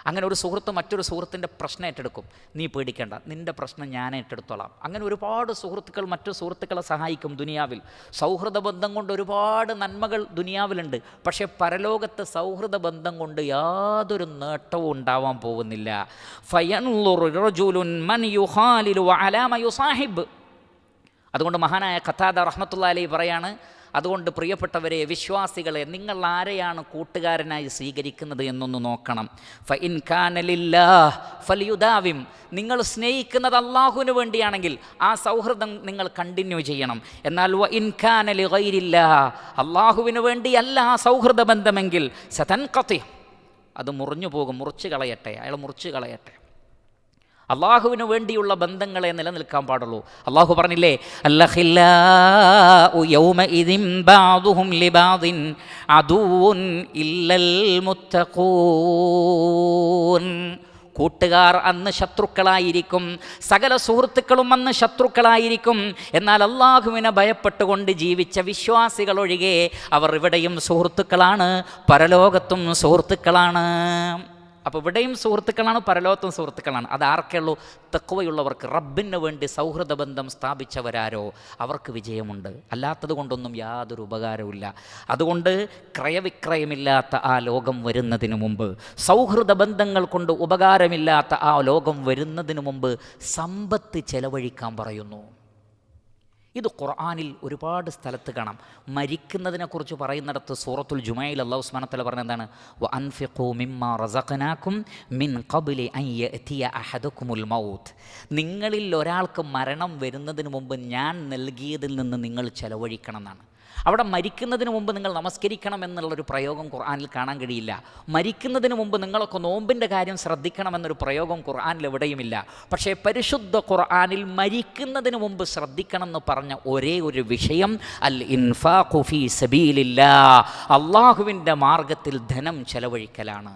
അങ്ങനെ ഒരു സുഹൃത്ത് മറ്റൊരു സുഹൃത്തിൻ്റെ പ്രശ്നം ഏറ്റെടുക്കും. നീ പേടിക്കേണ്ട, നിൻ്റെ പ്രശ്നം ഞാൻ ഏറ്റെടുത്തോളാം. അങ്ങനെ ഒരുപാട് സുഹൃത്തുക്കൾ മറ്റു സുഹൃത്തുക്കളെ സഹായിക്കും. ദുനിയാവിൽ സൗഹൃദ ബന്ധം കൊണ്ട് ഒരുപാട് നന്മകൾ ദുനിയാവിലുണ്ട്. പക്ഷേ പരലോകത്ത് സൗഹൃദ ബന്ധം കൊണ്ട് യാതൊരു നേട്ടവും ഉണ്ടാവാൻ പോകുന്നില്ല. ഫയൻളുറു റജുലുൻ മൻ യുഖാലിലു വഅലാ മാ യുസാഹിബ്. അതുകൊണ്ട് മഹാനായ ഖതാദ റഹ്മത്തുള്ളാഹി അലൈഹി പറയാണ്, അതുകൊണ്ട് പ്രിയപ്പെട്ടവരെ, വിശ്വാസികളെ, നിങ്ങൾ ആരെയാണ് കൂട്ടുകാരനായി സ്വീകരിക്കുന്നത് എന്നൊന്ന് നോക്കണം. ഫഇൻ കാന ലില്ലാഹ് ഫൽയുദാവിം. നിങ്ങൾ സ്നേഹിക്കുന്നത് അല്ലാഹുവിന് വേണ്ടിയാണെങ്കിൽ ആ സൗഹൃദം നിങ്ങൾ കണ്ടിന്യൂ ചെയ്യണം. എന്നാൽ വഇൻ കാന ലിഗൈരില്ലാഹ്, അല്ലാഹുവിന് വേണ്ടിയല്ല ആ സൗഹൃദ ബന്ധമെങ്കിൽ സതൻഖതി, അത് മുറിഞ്ഞു പോകും. മുറിച്ച് കളയട്ടെ, അയാൾ മുറിച്ച് കളയട്ടെ. അള്ളാഹുവിന് വേണ്ടിയുള്ള ബന്ധങ്ങളെ നിലനിൽക്കാൻ പാടുള്ളൂ. അള്ളാഹു പറഞ്ഞില്ലേ, അല്ലഖില്ലാഉ യൗമഇദിൻ ബഅദുഹും ലിബഅദിൻ അദുവ്വുൻ ഇല്ലൽ മുത്തഖൂൻ. കൂട്ടുകാർ അന്ന് ശത്രുക്കളായിരിക്കും, സകല സുഹൃത്തുക്കളും അന്ന് ശത്രുക്കളായിരിക്കും. എന്നാൽ അള്ളാഹുവിനെ ഭയപ്പെട്ടുകൊണ്ട് ജീവിച്ച വിശ്വാസികൾ ഒഴികെ അവർ ഇവിടെയും സുഹൃത്തുക്കളാണ്, പരലോകത്തും സുഹൃത്തുക്കളാണ്. അപ്പോൾ ഇവിടെയും സുഹൃത്തുക്കളാണ്, പരലോകത്തും സുഹൃത്തുക്കളാണ്. അത് ആർക്കുള്ളൂ? തഖ്വയുള്ളവർക്ക്, റബ്ബിന് വേണ്ടി സൗഹൃദ ബന്ധം സ്ഥാപിച്ചവരാരോ അവർക്ക് വിജയമുണ്ട്. അല്ലാത്തത് കൊണ്ടൊന്നും യാതൊരു ഉപകാരവുമില്ല. അതുകൊണ്ട് ക്രയവിക്രയമില്ലാത്ത ആ ലോകം വരുന്നതിന് മുമ്പ്, സൗഹൃദ ബന്ധങ്ങൾ കൊണ്ട് ഉപകാരമില്ലാത്ത ആ ലോകം വരുന്നതിന് മുമ്പ് സമ്പത്ത് ചെലവഴിക്കാൻ പറയുന്നു. ഇത് ഖുർആനിൽ ഒരുപാട് സ്ഥലത്ത് കാണാം. മരിക്കുന്നതിനെക്കുറിച്ച് പറയുന്നിടത്ത് സൂറത്തുൽ ജുമഅയിൽ അല്ലാഹു സുബ്ഹാനഹു വ തആല പറഞ്ഞ എന്താണ്? വഅൻഫിഖൂ മിമ്മാ റസഖനാകും മിൻ ഖബ്ലി അൻ യഅതിയ അഹദകുമുൽ മൗത്ത്. നിങ്ങളിൽ ഒരാൾക്ക് മരണം വരുന്നതിന് മുമ്പ് ഞാൻ നൽകിയതിൽ നിന്ന് നിങ്ങൾ ചെലവഴിക്കണം എന്നാണ്. അവിടെ മരിക്കുന്നതിന് മുമ്പ് നിങ്ങൾ നമസ്കരിക്കണം എന്നുള്ളൊരു പ്രയോഗം ഖുർആനിൽ കാണാൻ കഴിയില്ല. മരിക്കുന്നതിന് മുമ്പ് നിങ്ങളൊക്കെ നോമ്പിൻ്റെ കാര്യം ശ്രദ്ധിക്കണമെന്നൊരു പ്രയോഗം ഖുർആനിൽ എവിടെയുമില്ല. പക്ഷേ പരിശുദ്ധ ഖുർആനിൽ മരിക്കുന്നതിന് മുമ്പ് ശ്രദ്ധിക്കണം എന്ന് പറഞ്ഞ ഒരേ ഒരു വിഷയം അൽ ഇൻഫാഖു ഫീ സബീലില്ലാഹ്, അള്ളാഹുവിൻ്റെ മാർഗത്തിൽ ധനം ചെലവഴിക്കലാണ്.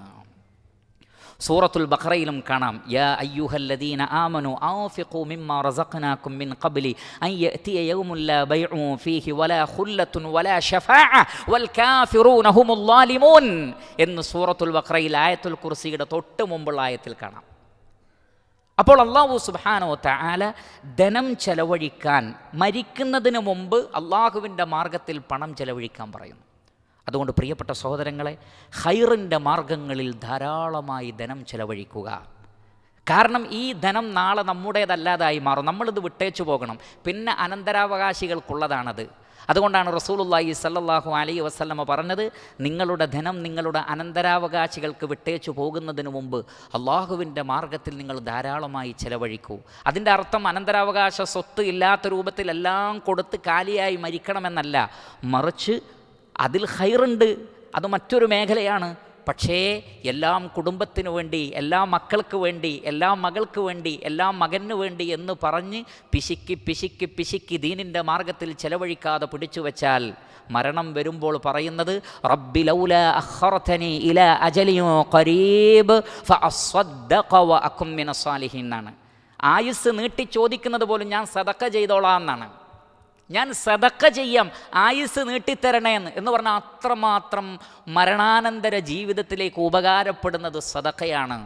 സൂറത്തുൽ ബഖറയിലും കാണാം, യാ അയ്യുഹല്ലദീന ആമനു അൻഫിഖൂ മിമ്മാ റസഖനാകും മിൻ ഖബ്ലി അൻ യഅതിയ യൗമുൻ ലാ ബൈഉ ഫീഹി വലാ ഖുല്ലത്തുൻ വലാ ശഫാഅ വൽ കാഫിറൂന ഹുമുൽ ളാലിമൂൻ എന്ന് സൂറത്തുൽ ബഖറയിൽ ആയത്തുൽ കുർസിയുടെ തൊട്ട് മുമ്പുള്ള ആയത്തിൽ കാണാം. അപ്പോൾ അല്ലാഹു സുബ്ഹാനഹു വ തആല ധനം ചെലവഴിക്കാൻ, മരിക്കുന്നതിന് മുമ്പ് അള്ളാഹുവിൻ്റെ മാർഗത്തിൽ പണം ചെലവഴിക്കാൻ പറയുന്നു. അതുകൊണ്ട് പ്രിയപ്പെട്ട സഹോദരങ്ങളെ, ഖൈറിൻ്റെ മാർഗങ്ങളിൽ ധാരാളമായി ധനം ചെലവഴിക്കുക. കാരണം ഈ ധനം നാളെ നമ്മുടേതല്ലാതായി മാറും. നമ്മളിത് വിട്ടേച്ചു പോകണം, പിന്നെ അനന്തരാവകാശികൾക്കുള്ളതാണത്. അതുകൊണ്ടാണ് റസൂലുള്ളാഹി സ്വല്ലല്ലാഹു അലൈഹി വസല്ലമ പറഞ്ഞത്, നിങ്ങളുടെ ധനം നിങ്ങളുടെ അനന്തരാവകാശികൾക്ക് വിട്ടേച്ചു പോകുന്നതിന് മുമ്പ് അള്ളാഹുവിൻ്റെ മാർഗത്തിൽ നിങ്ങൾ ധാരാളമായി ചെലവഴിക്കൂ. അതിൻ്റെ അർത്ഥം അനന്തരാവകാശ സ്വത്ത് ഇല്ലാത്ത രൂപത്തിൽ എല്ലാം കൊടുത്ത് കാലിയായി മരിക്കണമെന്നല്ല, മറിച്ച് അതിൽ ഖൈറുണ്ട്, അത് മറ്റൊരു മേഖലയാണ്. പക്ഷേ എല്ലാം കുടുംബത്തിന് വേണ്ടി, എല്ലാ മക്കൾക്ക് വേണ്ടി, എല്ലാ മകൾക്ക് വേണ്ടി, എല്ലാ മകന് വേണ്ടി എന്ന് പറഞ്ഞ് പിശുക്കി പിശുക്കി പിശുക്കി ദീനിൻ്റെ മാർഗത്തിൽ ചെലവഴിക്കാതെ പിടിച്ചു വെച്ചാൽ മരണം വരുമ്പോൾ പറയുന്നത് റബ്ബി ലൗലാ അഖർതനി ഇലാ അജലിൻ ഖരീബ് ഫഅസ്വദ്ദഖ വഅകും മിനസ് സാലിഹീൻ എന്നാണ്. ആയുസ് നീട്ടി ചോദിക്കുന്നത് പോലും ഞാൻ സദഖ ചെയ്തോളാം എന്നാണ്. ഞാൻ സദഖ ചെയ്യാം, ആയുസ് നീട്ടിത്തരണേ എന്ന് പറഞ്ഞാൽ അത്രമാത്രം മരണാനന്തര ജീവിതത്തിലേക്ക് ഉപകാരപ്പെടുന്നത് സദഖയാണ്,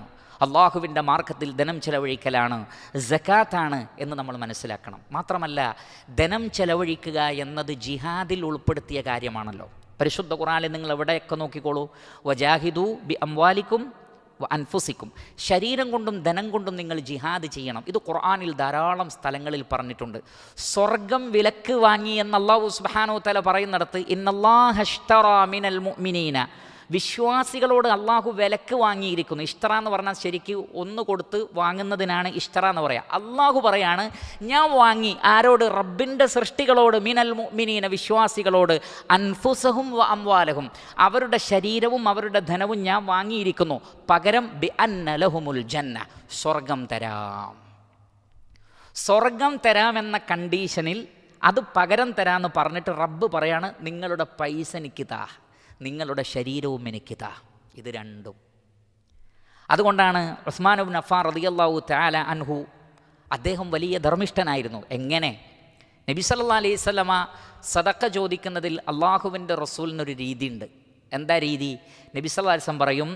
അള്ളാഹുവിൻ്റെ മാർഗത്തിൽ ധനം ചെലവഴിക്കലാണ്, സകാത്താണ് എന്ന് നമ്മൾ മനസ്സിലാക്കണം. മാത്രമല്ല, ധനം ചെലവഴിക്കുക എന്നത് ജിഹാദിൽ ഉൾപ്പെടുത്തിയ കാര്യമാണല്ലോ. പരിശുദ്ധ ഖുർആനിൽ നിങ്ങൾ എവിടെയൊക്കെ നോക്കിക്കോളൂ, വജാഹിദു ബി അംവാലിക്കും അൻഫുസിക്കും, ശരീരം കൊണ്ടും ധനം കൊണ്ടും നിങ്ങൾ ജിഹാദ് ചെയ്യണം. ഇത് ഖുർആനിൽ ധാരാളം സ്ഥലങ്ങളിൽ പറഞ്ഞിട്ടുണ്ട്. സ്വർഗം വിലക്ക് വാങ്ങി എന്ന് അല്ലാഹു സുബ്ഹാനഹു വ തആല പറയുന്നിടത്ത് ഇന്നല്ലാഹ അശ്തറാ മിനൽ മുഅ്മിനീന വിശ്വാസികളോട് അള്ളാഹു വിലക്ക് വാങ്ങിയിരിക്കുന്നു. ഇഷ്തറ എന്ന് പറഞ്ഞാൽ ശരിക്കും ഒന്ന് കൊടുത്ത് വാങ്ങുന്നതിനാണ് ഇഷ്തറ എന്ന് പറയുക. അള്ളാഹു പറയാണ്, ഞാൻ വാങ്ങി ആരോട്? റബ്ബിൻ്റെ സൃഷ്ടികളോട്, മിനൽ മുഅ്മിനീന വിശ്വാസികളോട്, അൻഫുസഹും വ അംവാലഹും അവരുടെ ശരീരവും അവരുടെ ധനവും ഞാൻ വാങ്ങിയിരിക്കുന്നു. പകരം ബി അന്ന ലഹുമുൽ ജന്ന, സ്വർഗം തരാം. സ്വർഗം തരാമെന്ന കണ്ടീഷനിൽ അത് പകരം തരാമെന്ന് പറഞ്ഞിട്ട് റബ്ബ് പറയാണ്, നിങ്ങളുടെ പൈസ എനിക്ക് താ, നിങ്ങളുടെ ശരീരവും എനിക്ക് താ. ഇത് രണ്ടും. അതുകൊണ്ടാണ് ഉസ്മാൻ ഇബ്നു അഫ്ഫാൻ റളിയല്ലാഹു തആല അൻഹു, അദ്ദേഹം വലിയ ധർമ്മിഷ്ഠനായിരുന്നു. എങ്ങനെ? നബി സല്ലല്ലാഹു അലൈഹി വസല്ലമ സദഖ ചോദിക്കുന്നതിൽ അള്ളാഹുവിൻ്റെ റസൂലിനൊരു രീതിയുണ്ട്. എന്താ രീതി? നബി സല്ലല്ലാഹു അലൈഹി വസല്ലം പറയും,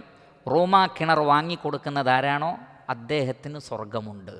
റോമാ കിണർ വാങ്ങിക്കൊടുക്കുന്നത് ആരാണോ അദ്ദേഹത്തിന് സ്വർഗമുണ്ട്.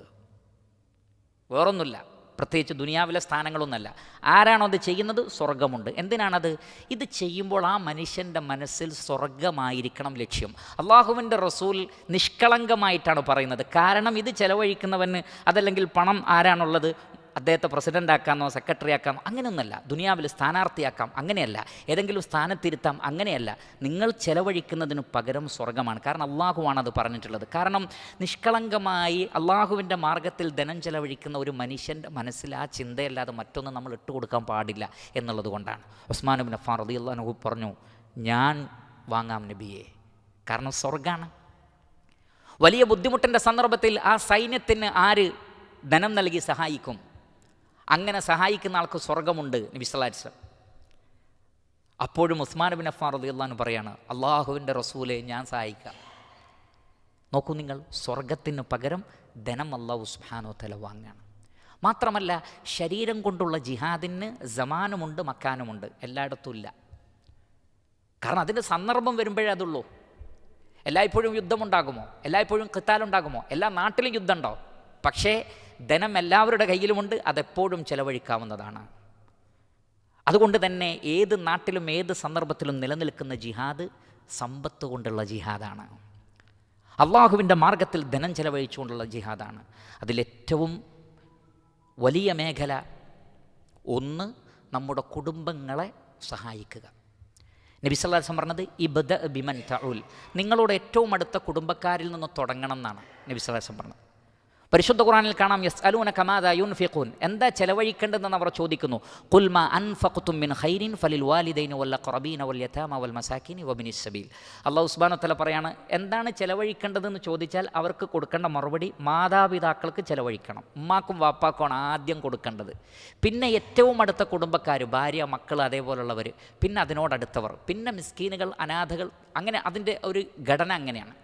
വേറൊന്നുമില്ല, പ്രത്യേകിച്ച് ദുനിയാവിലെ സ്ഥാനങ്ങളൊന്നുമല്ല. ആരാണോ അത് ചെയ്യുന്നത് സ്വർഗമുണ്ട്. എന്തിനാണത്? ഇത് ചെയ്യുമ്പോൾ ആ മനുഷ്യൻ്റെ മനസ്സിൽ സ്വർഗമായിരിക്കണം ലക്ഷ്യം. അള്ളാഹുവിൻ്റെ റസൂൽ നിഷ്കളങ്കമായിട്ടാണ് പറയുന്നത്. കാരണം ഇത് ചെലവഴിക്കുന്നവന് അതല്ലെങ്കിൽ പണം ആരാണുള്ളത്, അദ്ദേഹത്തെ പ്രസിഡൻ്റ് ആക്കാമെന്നോ സെക്രട്ടറി ആക്കാമോ അങ്ങനെയൊന്നുമല്ല. ദുനിയാവിൽ സ്ഥാനാർത്ഥിയാക്കാം, അങ്ങനെയല്ല. ഏതെങ്കിലും സ്ഥാനത്തിരുത്താം, അങ്ങനെയല്ല. നിങ്ങൾ ചെലവഴിക്കുന്നതിന് പകരം സ്വർഗമാണ്. കാരണം അള്ളാഹുവാണ് അത് പറഞ്ഞിട്ടുള്ളത്. കാരണം നിഷ്കളങ്കമായി അള്ളാഹുവിൻ്റെ മാർഗത്തിൽ ധനം ചെലവഴിക്കുന്ന ഒരു മനുഷ്യൻ്റെ മനസ്സിൽ ആ ചിന്തയല്ലാതെ മറ്റൊന്നും നമ്മൾ ഇട്ടുകൊടുക്കാൻ പാടില്ല എന്നുള്ളത് കൊണ്ടാണ്. ഉസ്മാൻ ഇബ്നു അഫ്ഫാൻ റളിയല്ലാഹു അൻഹു പറഞ്ഞു, ഞാൻ വാങ്ങാം നബിയെ, കാരണം സ്വർഗമാണ്. വലിയ ബുദ്ധിമുട്ടിൻ്റെ സന്ദർഭത്തിൽ ആ സൈന്യത്തിന് ആര് ധനം നൽകി സഹായിക്കും? അങ്ങനെ സഹായിക്കുന്ന ആൾക്ക് സ്വർഗമുണ്ട് നബി സല്ലല്ലാഹു അലൈഹി വസല്ലം. അപ്പോഴും ഉസ്മാൻ ഇബ്നു അഫ്ഫാൻ റളിയല്ലാഹു അൻഹു പറയാണ്, അള്ളാഹുവിൻ്റെ റസൂലെ ഞാൻ സഹായിക്കാം. നോക്കൂ നിങ്ങൾ, സ്വർഗത്തിന് പകരം ധനം അല്ലാഹു സുബ്ഹാനഹു വ തആല വാങ്ങുകയാണ്. മാത്രമല്ല, ശരീരം കൊണ്ടുള്ള ജിഹാദിന് സമാനുമുണ്ട്, മക്കാനുമുണ്ട്, എല്ലായിടത്തും ഇല്ല. കാരണം അതിൻ്റെ സന്ദർഭം വരുമ്പോഴേ അതുള്ളൂ. എല്ലായ്പ്പോഴും യുദ്ധമുണ്ടാകുമോ? എല്ലായ്പ്പോഴും ഖിത്താലുണ്ടാകുമോ? എല്ലാ നാട്ടിലും യുദ്ധമുണ്ടോ? പക്ഷേ ധനം എല്ലാവരുടെ കയ്യിലുമുണ്ട്, അതെപ്പോഴും ചെലവഴിക്കാവുന്നതാണ്. അതുകൊണ്ട് തന്നെ ഏത് നാട്ടിലും ഏത് സന്ദർഭത്തിലും നിലനിൽക്കുന്ന ജിഹാദ് സമ്പത്ത് കൊണ്ടുള്ള ജിഹാദാണ്. അള്ളാഹുവിൻ്റെ മാർഗത്തിൽ ധനം ചെലവഴിച്ചുകൊണ്ടുള്ള ജിഹാദാണ്. അതിലേറ്റവും വലിയ മേഖല ഒന്ന് നമ്മുടെ കുടുംബങ്ങളെ സഹായിക്കുക. നബി സല്ലല്ലാഹു അലൈഹി വസല്ലം പറഞ്ഞത് ഇബ്ദ ബിമൻ തഊൽ, നിങ്ങളോട് ഏറ്റവും അടുത്ത കുടുംബക്കാരിൽ നിന്ന് തുടങ്ങണം എന്നാണ് നബി സല്ലല്ലാഹു അലൈഹി വസല്ലം പറഞ്ഞത്. പരിശുദ്ധ ഖുർആനിൽ കാണാം, യസ്അലൂനക മാദാ യുൻഫിഖൂൻ, എന്താ ചെലവഴിക്കേണ്ടതെന്ന് അവർ ചോദിക്കുന്നു. ഖുൽ മാ അൻഫഖ്തും മിൻ ഖൈരിൻ ഫലിൽ വാലിദൈനി വൽ അഖറബീന വൽ യതാമ വൽ മസാകിനി വബിനിസ് സബീൽ. അല്ലാഹു സുബ്ഹാനഹു വ തആല പറയാണ്, എന്താണ് ചെലവഴിക്കേണ്ടതെന്ന് ചോദിച്ചാൽ അവർക്ക് കൊടുക്കേണ്ട മറുപടി മാതാപിതാക്കൾക്ക് ചെലവഴിക്കണം. ഉമ്മാക്കും വാപ്പാക്കുമാണ് ആദ്യം കൊടുക്കേണ്ടത്. പിന്നെ ഏറ്റവും അടുത്ത കുടുംബക്കാർ, ഭാര്യ, മക്കൾ, അതേപോലുള്ളവർ, പിന്നെ അതിനോടടുത്തവർ, പിന്നെ മിസ്കീനുകൾ, അനാഥകൾ, അങ്ങനെ അതിൻ്റെ ഒരു ഘടന അങ്ങനെയാണ്.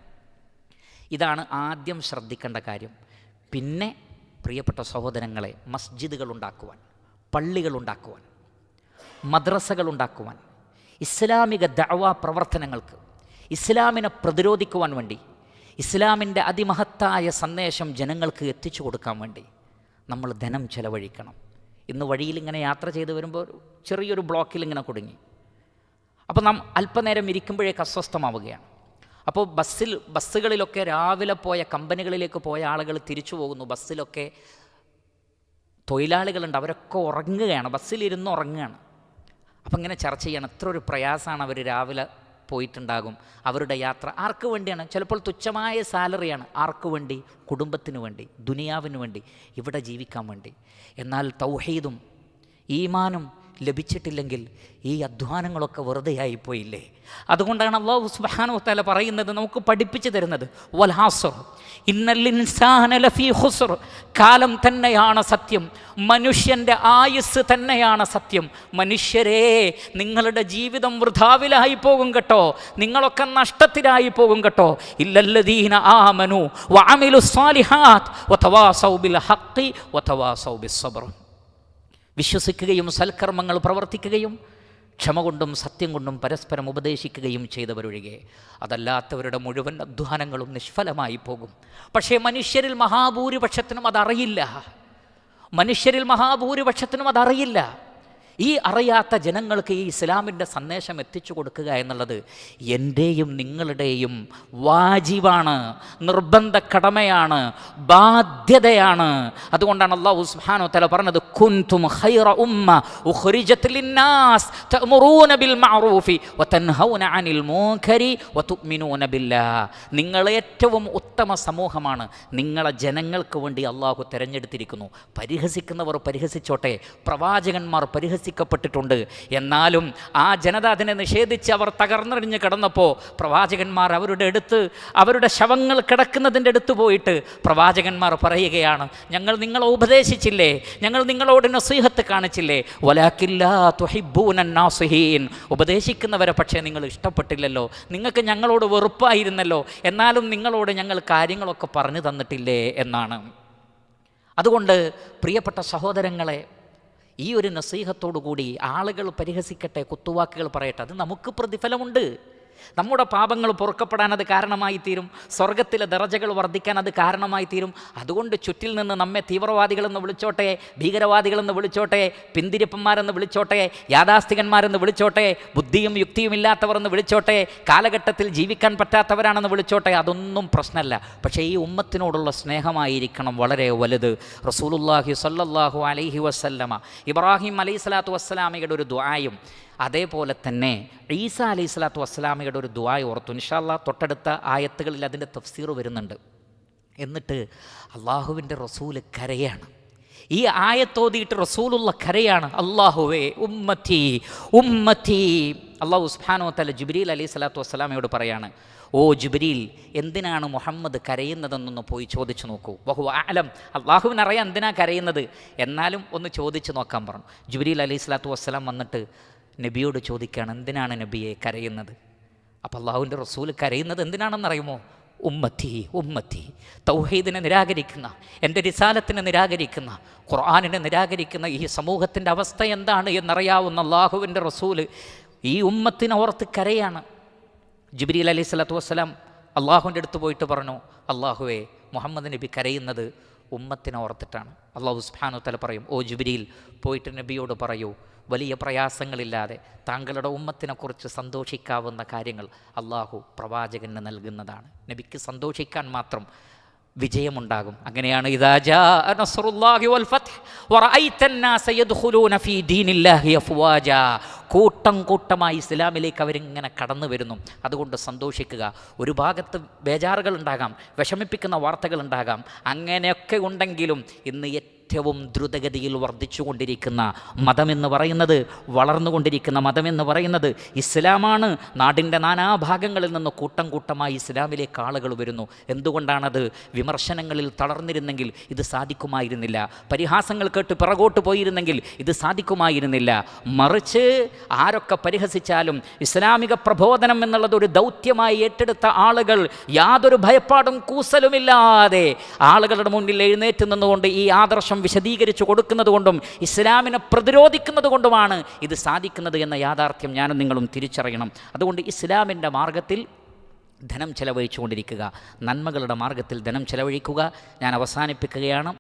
ഇതാണ് ആദ്യം ശ്രദ്ധിക്കേണ്ട കാര്യം. പിന്നെ പ്രിയപ്പെട്ട സഹോദരങ്ങളെ, മസ്ജിദുകൾ ഉണ്ടാക്കുവാൻ, പള്ളികൾ ഉണ്ടാക്കുവാൻ, മദ്രസകൾ ഉണ്ടാക്കുവാൻ, ഇസ്ലാമിക ദഅ്വാ പ്രവർത്തനങ്ങൾക്ക്, ഇസ്ലാമിനെ പ്രതിരോധിക്കുവാൻ വേണ്ടി, ഇസ്ലാമിൻ്റെ അതിമഹത്തായ സന്ദേശം ജനങ്ങൾക്ക് എത്തിച്ചു കൊടുക്കാൻ വേണ്ടി നമ്മൾ ധനം ചെലവഴിക്കണം. ഇന്ന് വഴിയിൽ ഇങ്ങനെ യാത്ര ചെയ്ത് വരുമ്പോൾ ചെറിയൊരു ബ്ലോക്കിൽ ഇങ്ങനെ കുടുങ്ങി. അപ്പോൾ നാം അല്പനേരം ഇരിക്കുമ്പോഴേക്ക് അസ്വസ്ഥമാവുകയാണ്. അപ്പോൾ ബസ്സുകളിലൊക്കെ രാവിലെ പോയ കമ്പനികളിലേക്ക് പോയ ആളുകൾ തിരിച്ചു പോകുന്നു. ബസ്സിലൊക്കെ തൊഴിലാളികളുണ്ട്, അവരൊക്കെ ഉറങ്ങുകയാണ്, ബസ്സിലിരുന്ന് ഉറങ്ങുകയാണ്. അപ്പം ഇങ്ങനെ ചർച്ച ചെയ്യണം, എത്ര ഒരു പ്രയാസമാണ് അവർ രാവിലെ പോയിട്ടുണ്ടാകും. അവരുടെ യാത്ര ആർക്ക് വേണ്ടിയാണ്? ചിലപ്പോൾ തുച്ഛമായ സാലറിയാണ്. ആർക്ക് വേണ്ടി? കുടുംബത്തിന് വേണ്ടി, ദുനിയാവിന് വേണ്ടി, ഇവിടെ ജീവിക്കാൻ വേണ്ടി. എന്നാൽ തൗഹീദും ഈമാനും ലഭിച്ചിട്ടില്ലെങ്കിൽ ഈ അധ്വാനങ്ങളൊക്കെ വെറുതെയായിപ്പോയില്ലേ? അതുകൊണ്ടാണ് അല്ലാഹു സുബ്ഹാനഹു വ തആല പറയുന്നത്, നമുക്ക് പഠിപ്പിച്ചു തരുന്നത്, വൽ ഹാസ്ർ ഇന്നൽ ഇൻസാന ലഫീ ഖുസ്ർ, കാലം തന്നെയാണ് സത്യം, മനുഷ്യൻ്റെ ആയുസ് തന്നെയാണ് സത്യം. മനുഷ്യരെ, നിങ്ങളുടെ ജീവിതം വൃഥാവിലായി പോകും കേട്ടോ, നിങ്ങളൊക്കെ നഷ്ടത്തിലായി പോകും കേട്ടോ. ഇല്ലല്ലദീന ആമനു വഅമിലുസ് സാലിഹാത്ത് വതവാസൗ ബിൽ ഹഖ് വതവാസൗ ബിസ് സബ്ർ, വിശ്വസിക്കുകയും സൽക്കർമ്മങ്ങൾ പ്രവർത്തിക്കുകയും ക്ഷമ കൊണ്ടും സത്യം കൊണ്ടും പരസ്പരം ഉപദേശിക്കുകയും ചെയ്തവരൊഴികെ അതല്ലാത്തവരുടെ മുഴുവൻ അധ്വാനങ്ങളും നിഷ്ഫലമായി പോകും. പക്ഷേ മനുഷ്യരിൽ മഹാഭൂരിപക്ഷത്തിനും അതറിയില്ല. ഈ അറിയാത്ത ജനങ്ങൾക്ക് ഈ ഇസ്ലാമിൻ്റെ സന്ദേശം എത്തിച്ചു കൊടുക്കുക എന്നുള്ളത് എൻ്റെയും നിങ്ങളുടെയും വാജിബാണ്, നിർബന്ധ കടമയാണ്, ബാധ്യതയാണ്. അതുകൊണ്ടാണ് അല്ലാഹു സുബ്ഹാനഹു വ തആല പറഞ്ഞത് കുൻതും ഖൈറ ഉമ്മ ഉഖ്രിജത് ലിന്നാസ് തഅമുറൂന ബിൽ മഅറൂഫി വതൻഹൗന അനിൽ മുൻകരി വതുഅ്മിനൂന ബില്ലാഹ്. നിങ്ങൾ ഏറ്റവും ഉത്തമ സമൂഹമാണ്, നിങ്ങളെ ജനങ്ങൾക്ക് വേണ്ടി അല്ലാഹു തിരഞ്ഞെടുത്തിരിക്കുന്നു. പരിഹസിക്കുന്നവർ പരിഹസിച്ചോട്ടെ, പ്രവാചകന്മാർ പരിഹസിക്കപ്പെട്ടിട്ടുണ്ട്. എന്നാലും ആ ജനത അതിനെ നിഷേധിച്ച് അവർ തകർന്നടിഞ്ഞ് കിടന്നപ്പോൾ പ്രവാചകന്മാർ അവരുടെ ശവങ്ങൾ കിടക്കുന്നതിൻ്റെ അടുത്ത് പോയിട്ട് പ്രവാചകന്മാർ പറയുകയാണ്, ഞങ്ങൾ നിങ്ങളെ ഉപദേശിച്ചില്ലേ, ഞങ്ങൾ നിങ്ങളോട് നസീഹത്ത് കാണിച്ചില്ലേ, വലാകില്ലാ തുഹിബ്ബൂനൻ നാസിഹീൻ. ഉപദേശിക്കുന്നവരെ പക്ഷേ നിങ്ങൾ ഇഷ്ടപ്പെട്ടില്ലല്ലോ, നിങ്ങൾക്ക് ഞങ്ങളോട് വെറുപ്പായിരുന്നല്ലോ, എന്നാലും നിങ്ങളോട് ഞങ്ങൾ കാര്യങ്ങളൊക്കെ പറഞ്ഞു തന്നിട്ടില്ലേ എന്നാണ്. അതുകൊണ്ട് പ്രിയപ്പെട്ട സഹോദരങ്ങളെ, ഈ ഒരു നസീഹത്തോടു കൂടി ആളുകൾ പരിഹസിക്കട്ടെ, കുത്തുവാക്കുകൾ പറയട്ടെ, അത് നമുക്ക് പ്രതിഫലമുണ്ട്. നമ്മുടെ പാപങ്ങൾ പൊറുക്കപ്പെടാൻ അത് കാരണമായി തീരും, സ്വർഗത്തിലെ ദറജകൾ വർദ്ധിക്കാൻ അത് കാരണമായി തീരും. അതുകൊണ്ട് ചുറ്റിൽ നിന്ന് നമ്മെ തീവ്രവാദികളെന്ന് വിളിച്ചോട്ടെ, ഭീകരവാദികളെന്ന് വിളിച്ചോട്ടെ, പിന്തിരിപ്പന്മാരെന്ന് വിളിച്ചോട്ടെ, യാഥാസ്ഥികന്മാരെന്ന് വിളിച്ചോട്ടെ, ബുദ്ധിയും യുക്തിയും ഇല്ലാത്തവർ എന്ന് വിളിച്ചോട്ടെ, കാലഘട്ടത്തിൽ ജീവിക്കാൻ പറ്റാത്തവരാണെന്ന് വിളിച്ചോട്ടെ, അതൊന്നും പ്രശ്നമല്ല. പക്ഷേ ഈ ഉമ്മത്തിനോടുള്ള സ്നേഹമായിരിക്കണം വളരെ വലുത്. റസൂലുള്ളാഹി സ്വല്ലല്ലാഹു അലൈഹി വസല്ലമ ഇബ്രാഹിം അലൈഹിസ്സലാത്തു വസ്സലാമയുടെ ഒരു ദുആയും അതേപോലെ തന്നെ ഈസാ അലൈഹി സ്വലാത്തു വസ്സലാമയുടെ ഒരു ദുആ ഓർത്തു. ഇൻഷാ അല്ലാഹ് തൊട്ടടുത്ത ആയത്തുകളിൽ അതിൻ്റെ തഫ്സീർ വരുന്നുണ്ട്. എന്നിട്ട് അള്ളാഹുവിൻ്റെ റസൂല് കരയാണ്. ഈ ആയത്തോതിയിട്ട് റസൂലുള്ള കരയാണ്, അല്ലാഹുവേ ഉമ്മത്തി ഉമ്മത്തി. അല്ലാഹു സുബ്ഹാനഹു വ തആല ജിബ്രീൽ അലൈഹി സ്വലാത്തു വസ്സലാമയോട് പറയാണ്, ഓ ജിബ്രീൽ, എന്തിനാണ് മുഹമ്മദ് കരയുന്നതെന്നൊന്ന് പോയി ചോദിച്ചു നോക്കൂ. വഹുവ അഅലം, അള്ളാഹുവിനറിയാം എന്തിനാ കരയുന്നത്, എന്നാലും ഒന്ന് ചോദിച്ചു നോക്കാൻ പറഞ്ഞു. ജിബ്രീൽ അലൈഹി സ്വലാത്തു വസ്സലാം വന്നിട്ട് നബിയോട് ചോദിക്കുകയാണ്, എന്തിനാണ് നബിയെ കരയുന്നത്? അപ്പോൾ അള്ളാഹുവിൻ്റെ റസൂൽ കരയുന്നത് എന്തിനാണെന്നറിയുമോ? ഉമ്മത്തി ഉമ്മത്തി, തൗഹീദിനെ നിരാകരിക്കുന്ന, എൻ്റെ റിസാലത്തിനെ നിരാകരിക്കുന്ന, ഖുർആനിനെ നിരാകരിക്കുന്ന ഈ സമൂഹത്തിൻ്റെ അവസ്ഥ എന്താണ് എന്നറിയാവുന്ന അള്ളാഹുവിൻ്റെ റസൂൽ ഈ ഉമ്മത്തിനെ ഓർത്ത് കരയാണ്. ജിബ്രീൽ അലൈഹി സ്വലാത്തു വസ്സലാം അള്ളാഹുവിൻ്റെ അടുത്ത് പോയിട്ട് പറഞ്ഞു, അള്ളാഹുവേ, മുഹമ്മദ് നബി കരയുന്നത് ഉമ്മത്തിനെ ഓർത്തിട്ടാണ്. അള്ളാഹു സുബ്ഹാനഹു വ തആല പറയും, ഓ ജിബ്രീൽ, പോയിട്ട് നബിയോട് പറയൂ, വലിയ പ്രയാസങ്ങളില്ലാതെ താങ്കളുടെ ഉമ്മത്തിനെക്കുറിച്ച് സന്തോഷിക്കാവുന്ന കാര്യങ്ങൾ അള്ളാഹു പ്രവാചകന് നൽകുന്നതാണ്. നബിക്ക് സന്തോഷിക്കാൻ മാത്രം വിജയമുണ്ടാകും. അങ്ങനെയാണ് ഇദാ ജാഅ നസ്റുല്ലാഹി വൽ ഫത്ഹ് വറഅയ്തന്നാസ യദ്ഖുലൂന ഫീ ദീനില്ലാഹി അഫ്വാജാ. കൂട്ടം കൂട്ടമായി ഇസ്ലാമിലേക്ക് അവരിങ്ങനെ കടന്നു വരുന്നു. അതുകൊണ്ട് സന്തോഷിക്കുക. ഒരു ഭാഗത്ത് ബേജാറുകൾ ഉണ്ടാകാം, വിഷമിപ്പിക്കുന്ന വാർത്തകൾ ഉണ്ടാകാം. അങ്ങനെയൊക്കെ ഉണ്ടെങ്കിലും ഇന്ന് ഏറ്റവും ദ്രുതഗതിയിൽ വർദ്ധിച്ചുകൊണ്ടിരിക്കുന്ന മതമെന്ന് പറയുന്നത്, വളർന്നുകൊണ്ടിരിക്കുന്ന മതമെന്ന് പറയുന്നത് ഇസ്ലാമാണ്. നാടിൻ്റെ നാനാഭാഗങ്ങളിൽ നിന്ന് കൂട്ടം കൂട്ടമായി ഇസ്ലാമിലേക്ക് ആളുകൾ വരുന്നു. എന്തുകൊണ്ടാണത്? വിമർശനങ്ങളിൽ തളർന്നിരുന്നെങ്കിൽ ഇത് സാധിക്കുമായിരുന്നില്ല, പരിഹാസങ്ങൾ കേട്ട് പിറകോട്ട് പോയിരുന്നെങ്കിൽ ഇത് സാധിക്കുമായിരുന്നില്ല. മറിച്ച് ആരൊക്കെ പരിഹസിച്ചാലും ഇസ്ലാമിക പ്രബോധനം എന്നുള്ളത് ഒരു ദൗത്യമായി ഏറ്റെടുത്ത ആളുകൾ യാതൊരു ഭയപ്പാടും കൂസലുമില്ലാതെ ആളുകളുടെ മുന്നിൽ എഴുന്നേറ്റ് നിന്നുകൊണ്ട് ഈ ആദർശം വിശദീകരിച്ചു കൊടുക്കുന്നത് കൊണ്ടും ഇസ്ലാമിനെ പ്രതിരോധിക്കുന്നത് കൊണ്ടുമാണ് ഇത് സാധിക്കുന്നത് എന്ന യാഥാർത്ഥ്യം ഞാനും നിങ്ങളും തിരിച്ചറിയണം. അതുകൊണ്ട് ഇസ്ലാമിൻ്റെ മാർഗത്തിൽ ധനം ചെലവഴിച്ചുകൊണ്ടിരിക്കുക, നന്മകളുടെ മാർഗത്തിൽ ധനം ചെലവഴിക്കുക. ഞാൻ അവസാനിപ്പിക്കുകയാണ്.